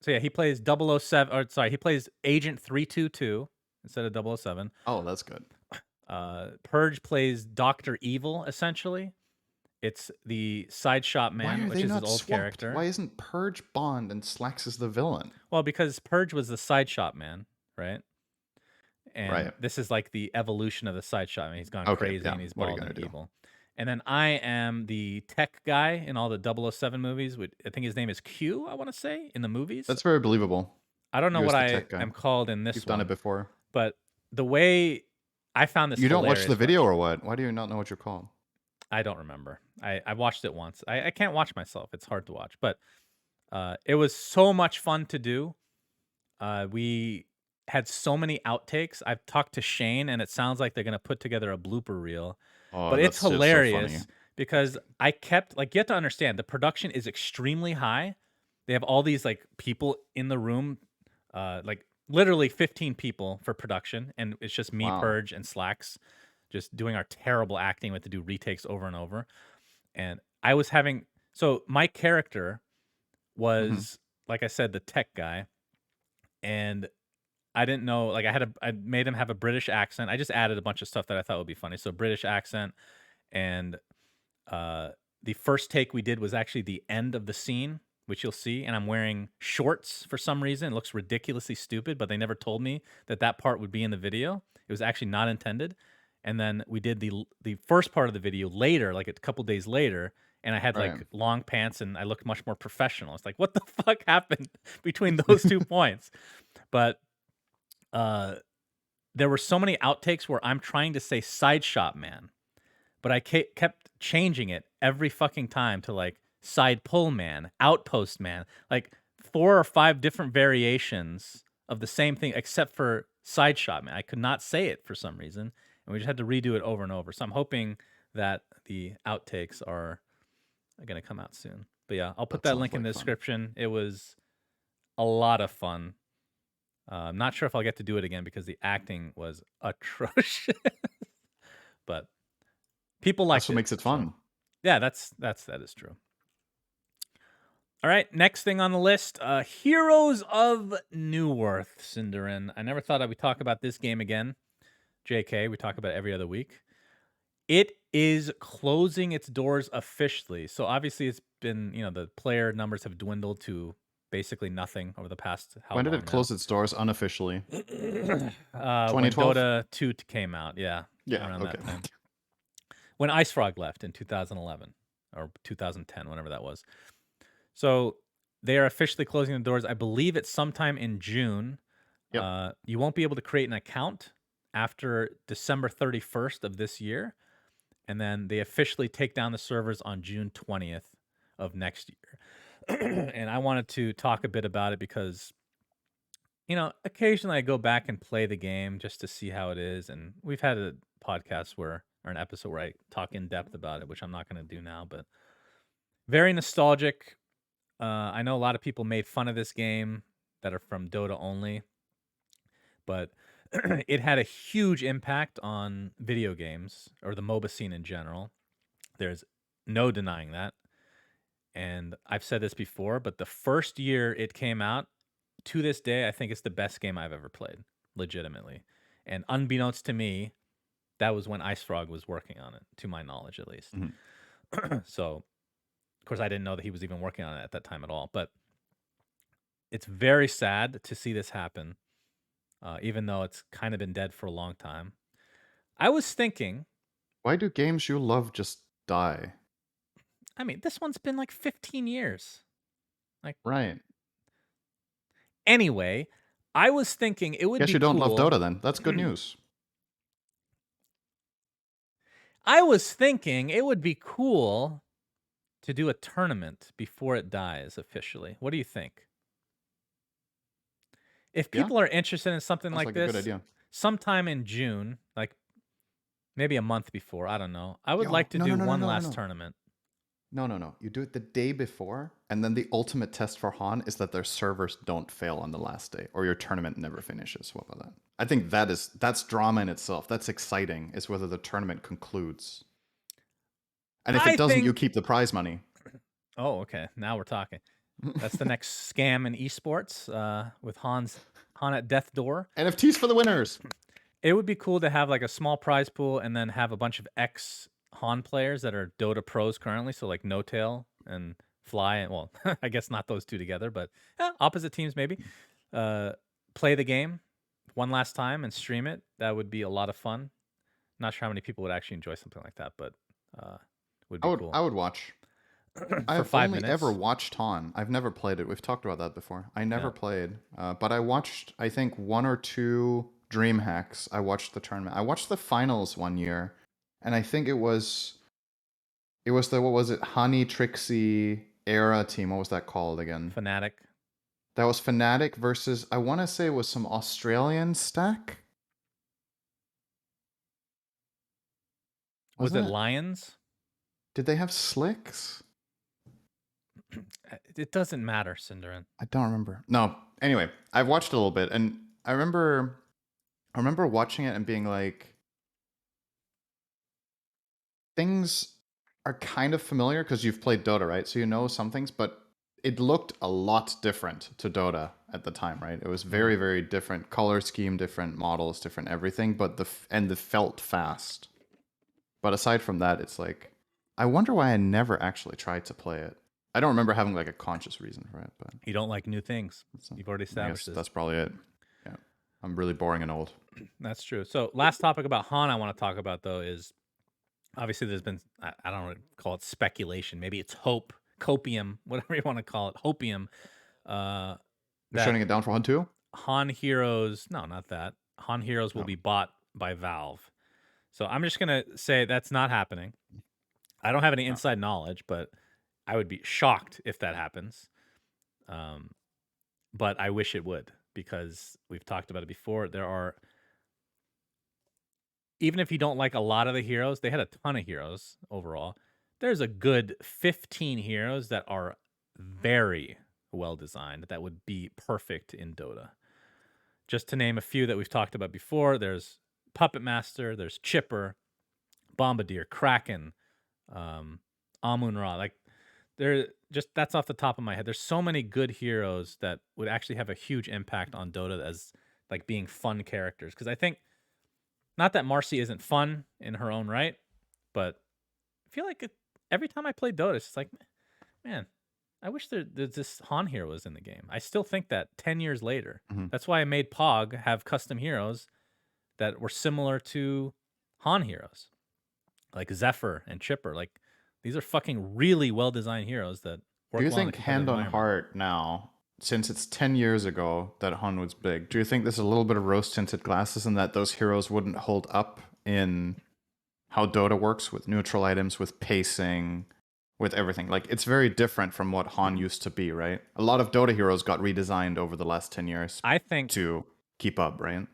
So yeah, he plays 007, or sorry, he plays Agent 322 instead of 007. Oh, that's good. Purge plays Dr. Evil, essentially. It's the side shop man, which is his old character. Why isn't Purge Bond and Slacks is the villain? Well, because Purge was the side shop man, right? And this is like the evolution of the side shop man. He's gone crazy and he's bald and evil. And then I am the tech guy in all the 007 movies. I think his name is Q, I want to say, in the movies. That's very believable. I don't know what I am called in this one. You've done it before. But the way I found this, you don't watch the video or what? Why do you not know what you're called? I don't remember. I watched it once. I can't watch myself. It's hard to watch. But it was so much fun to do. We had so many outtakes. I've talked to Shane, and it sounds like they're going to put together a blooper reel. But it's hilarious so because I kept, you have to understand, the production is extremely high. They have all these, people in the room, literally 15 people for production, and it's just me, Wow. Purge, and Slacks, just doing our terrible acting. We have to do retakes over and over. And I was having so my character Hmm. was, like I said, the tech guy, and I didn't know. Like I made him have a British accent. I just added a bunch of stuff that I thought would be funny. So British accent, and uh, the first take we did was actually the end of the scene, which you'll see. And I'm wearing shorts for some reason. It looks ridiculously stupid, but they never told me that that part would be in the video. It was actually not intended. And then we did the first part of the video later, like a couple days later, and I had Right. like long pants and I looked much more professional. It's like, what the fuck happened between those 2 points? But uh, there were so many outtakes where I'm trying to say side shot man, but I kept changing it every fucking time to like side pull man, outpost man, like 4 or 5 different variations of the same thing except for side shot man. I could not say it for some reason, and we just had to redo it over and over. So I'm hoping that the outtakes are going to come out soon. But yeah, I'll put That that sounds link in like the fun. description. It was a lot of fun. I'm not sure if I'll get to do it again because the acting was atrocious, but people That's liked what it. makes it So fun. yeah, that is true. All right, next thing on the list, Heroes of Newerth, Cinderin. I never thought I would talk about this game again. JK, we talk about it every other week. It is closing its doors officially. So obviously it's been, the player numbers have dwindled to basically nothing over the past how When did it long now? close its doors unofficially? When 2012? Dota 2 came out, yeah, Yeah, around okay. that time. When Ice Frog left in 2011 or 2010, whenever that was. So they are officially closing the doors. I believe it's sometime in June. Yep. You won't be able to create an account after December 31st of this year. And then they officially take down the servers on June 20th of next year. And I wanted to talk a bit about it because, occasionally I go back and play the game just to see how it is. And we've had a podcast or an episode where I talk in depth about it, which I'm not going to do now, but very nostalgic. I know a lot of people made fun of this game that are from Dota only, but it had a huge impact on video games or the MOBA scene in general. There's no denying that. And I've said this before, but the first year it came out, to this day, I think it's the best game I've ever played, legitimately. And unbeknownst to me, that was when Ice Frog was working on it, to my knowledge at least. Mhm. So, of course, I didn't know that he was even working on it at that time at all. But it's very sad to see this happen, even though it's kind of been dead for a long time. I was thinking, Why do games you love just die? I mean, this one's been like 15 years. Like, Right. anyway, I was thinking it would Guess be you don't love cool. Dota then. That's good news. I was thinking it would be cool to do a tournament before it dies officially. What do you think? If Yeah, people are interested in something sounds like like a good this, idea. sometime in June, like maybe a month before, I don't know. I would Yo, like to no, no, do no, no, one no, no, last no. tournament. No, no, no. You do it the day before, and then the ultimate test for Han is that their servers don't fail on the last day, or your tournament never finishes. What about that? I think that's drama in itself. That's exciting, is whether the tournament concludes. And if it I doesn't, you think. keep the prize money. Oh, okay. Now we're talking. That's the next scam in esports with Han at death door. NFTs for the winners. It would be cool to have like a small prize pool and then have a bunch of ex Han players that are Dota pros currently. So like No Tail and Fly. And well, I guess not those two together, but opposite teams maybe. Uh, Play the game one last time and stream it. That would be a lot of fun. Not sure how many people would actually enjoy something like that, but would I be would cool I would watch. for I've five only ever minutes. watched Han. I've never played it. We've talked about that before. I never Yeah. played, but I watched. I think one or two Dream Hacks. I watched the tournament. I watched the finals one year, and I think it was the what was it? Honey Trixie era team. What was that called again? Fnatic. That was Fnatic versus. I want to say it was some Australian stack. Was it Wasn't it? Lions? Did they have Slicks? It doesn't matter, Cinderin. I don't remember. No. Anyway, I've watched a little bit, and I remember watching it and being like, things are kind of familiar because you've played Dota, right? So you know some things, but it looked a lot different to Dota at the time, right? It was Mm. very, very different color scheme, different models, different everything, but and it felt fast. But aside from that, it's like, I wonder why I never actually tried to play it. I don't remember having like a conscious reason for it, but You don't like new things. You've already I established guess this. that's probably it. Yeah, I'm really boring and old. That's true. So last topic about Han I want to talk about though is obviously there's been I don't want to call it speculation. Maybe it's hope, copium, whatever you want to call it, hopium. Uh, They're that shutting it down for Hunt 2? Han Heroes, no, not that. Han Heroes will No. be bought by Valve. So I'm just gonna say that's not happening. I don't have any No. inside knowledge, but I would be shocked if that happens. Um, but I wish it would because we've talked about it before. There are, even if you don't like a lot of the heroes, they had a ton of heroes overall. There's a good 15 heroes that are very well designed that would be perfect in Dota. Just to name a few that we've talked about before, there's Puppet Master, there's Chipper, Bombardier, Kraken, um, Amun Ra. Like, there, just that's off the top of my head. There's so many good heroes that would actually have a huge impact on Dota as like being fun characters. Because I think not that Marcy isn't fun in her own right, but I feel like every time I play Dota, it's just like, man, I wish there's this Han hero was in the game. I still think that 10 years later. Mhm. That's why I made Pog have custom heroes that were similar to Han heroes, like Zephyr and Chipper. Like, these are fucking really well designed heroes that Do work you well in the think, competitive hand on environment. heart now, since it's 10 years ago that Hun was big, do you think there's a little bit of rose tinted glasses and that those heroes wouldn't hold up in how Dota works with neutral items, with pacing, with everything? Like, it's very different from what Han used to be, right? A lot of Dota heroes got redesigned over the last 10 years I think to keep up, right?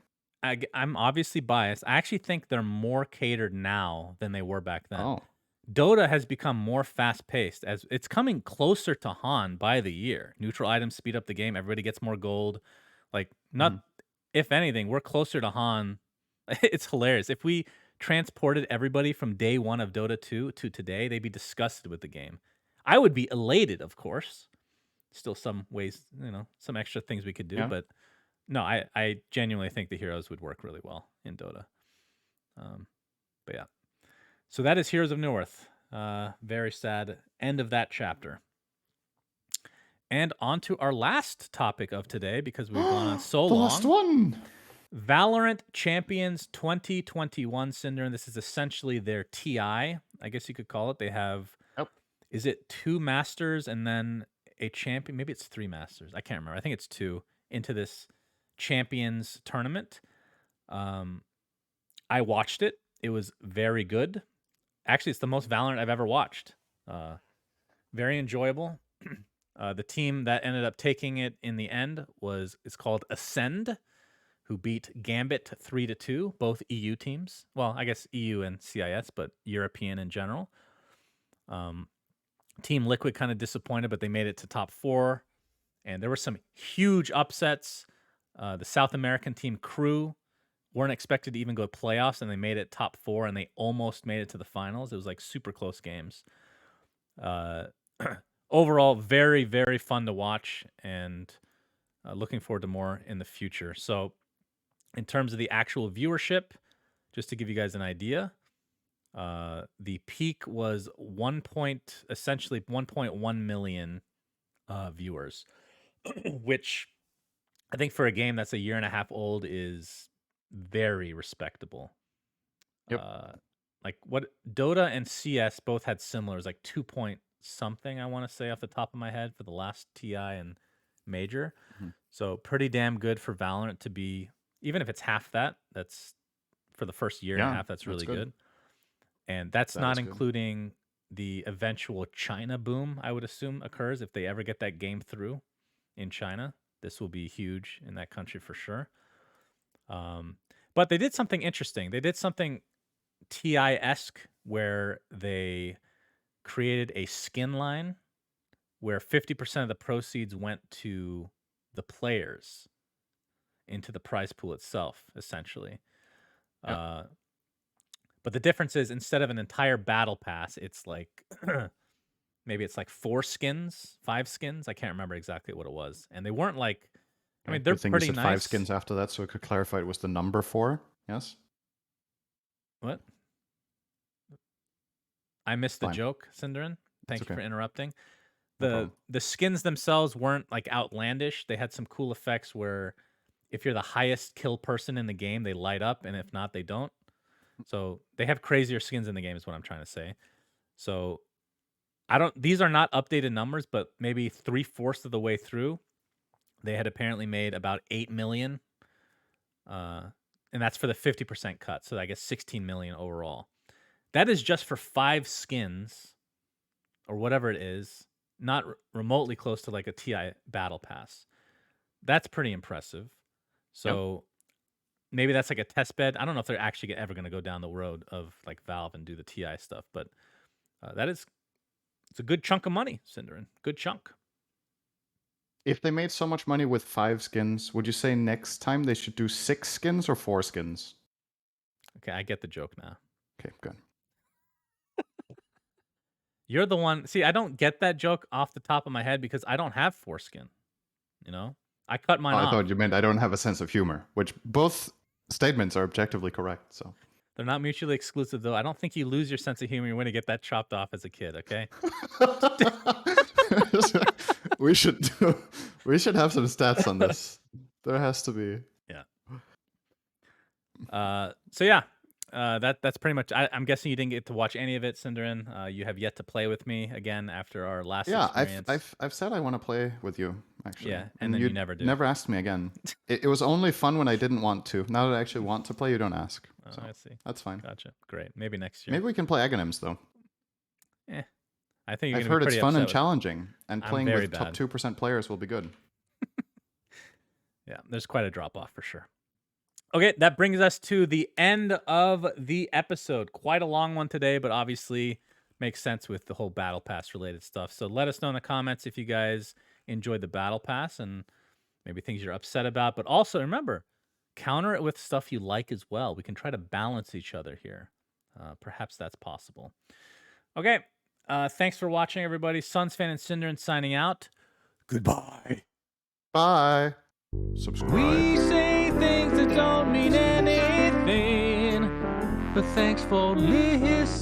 I'm obviously biased. I actually think they're more catered now than they were back then. Oh. Dota has become more fast paced as it's coming closer to Han by the year. Neutral items speed up the game. Everybody gets more gold. Like, not, Mhm. if anything, we're closer to Han. It's hilarious. If we transported everybody from day one of Dota 2 to today, they'd be disgusted with the game. I would be elated, of course. Still some ways, some extra things we could do, Yeah. but no, I genuinely think the heroes would work really well in Dota. Um, but yeah. So that is Heroes of Newerth. Very sad end of that chapter. And on to our last topic of today, because we've gone on so The last long. one. Valorant Champions 2021, Cinder. And this is essentially their TI, I guess you could call it. They have, Yep. is it 2 masters and then a champion? Maybe it's 3 masters. I can't remember. I think it's 2 into this champions tournament. I watched it. It was very good. Actually, it's the most Valorant I've ever watched. Very enjoyable. The team that ended up taking it in the end is called Ascend, who beat Gambit 3-2, both EU teams. Well, I guess EU and CIS, but European in general. Team Liquid kind of disappointed, but they made it to top 4. And there were some huge upsets. The South American team Crew weren't expected to even go to playoffs, and they made it top 4, and they almost made it to the finals. It was like super close games. Uh, Overall, very, very fun to watch, and looking forward to more in the future. So, in terms of the actual viewership, just to give you guys an idea, the peak was essentially 1.1 million viewers, which I think for a game that's a year and a half old is very respectable. Yep. Like what Dota and CS both had similar, it was like 2 point something, I want to say off the top of my head for the last TI and Major. Mhm. So pretty damn good for Valorant to be, even if it's half that, that's for the first year and a Yeah, half, that's that's really good. good. And that's That not is good. including the eventual China boom, I would assume occurs if they ever get that game through in China. This will be huge in that country for sure. But they did something interesting. They did something TI-esque where they created a skin line where 50% of the proceeds went to the players into the prize pool itself, essentially. Yeah. But the difference is, instead of an entire battle pass, it's like maybe it's like 4 skins, 5 skins. I can't remember exactly what it was. And they weren't like, I mean, they're Good thing pretty you said nice. 5 skins after that, so I could clarify it was the number 4. Yes? What? I missed the joke, Cinderin. Thank you for interrupting. The skins themselves weren't like outlandish. They had some cool effects where if you're the highest kill person in the game, they light up, and if not, they don't. So they have crazier skins in the game is what I'm trying to say. So these are not updated numbers, but maybe 3/4 of the way through, they had apparently made about 8 million. And that's for the 50% cut. So I guess 16 million overall. That is just for 5 skins or whatever it is, not remotely close to like a TI battle pass. That's pretty impressive. So maybe that's like a test bed. I don't know if they're actually ever going to go down the road of like Valve and do the TI stuff, but it's a good chunk of money, Cinderin. Good chunk. If they made so much money with 5 skins, would you say next time they should do 6 skins or 4 skins? Okay, I get the joke now. Okay, good. You're the one. See, I don't get that joke off the top of my head because I don't have foreskin. You know, I cut mine off. I thought you meant I don't have a sense of humor, which both statements are objectively correct. So they're not mutually exclusive, though. I don't think you lose your sense of humor when you get that chopped off as a kid. Okay. we should have some stats on this. There has to be. Yeah. So yeah. That's pretty much. I'm guessing you didn't get to watch any of it, Cinderin. You have yet to play with me again after our last experience. I've said I want to play with you, actually. Yeah, and then you never do. Never asked me again. It was only fun when I didn't want to. Now that I actually want to play, you don't ask. So I see. That's fine. Gotcha. Great. Maybe next year. Maybe we can play Aghanims though. I think I've heard it's fun and challenging, and playing with top 2% players will be good. Yeah, there's quite a drop off for sure. Okay, that brings us to the end of the episode. Quite a long one today, but obviously makes sense with the whole Battle Pass related stuff. So let us know in the comments if you guys enjoyed the Battle Pass and maybe things you're upset about. But also remember, counter it with stuff you like as well. We can try to balance each other here. Perhaps that's possible. Okay, thanks for watching, everybody. Suns fan and Cinderin signing out. Goodbye. Bye. Subscribe. We say things that don't mean anything, but thanks for listening.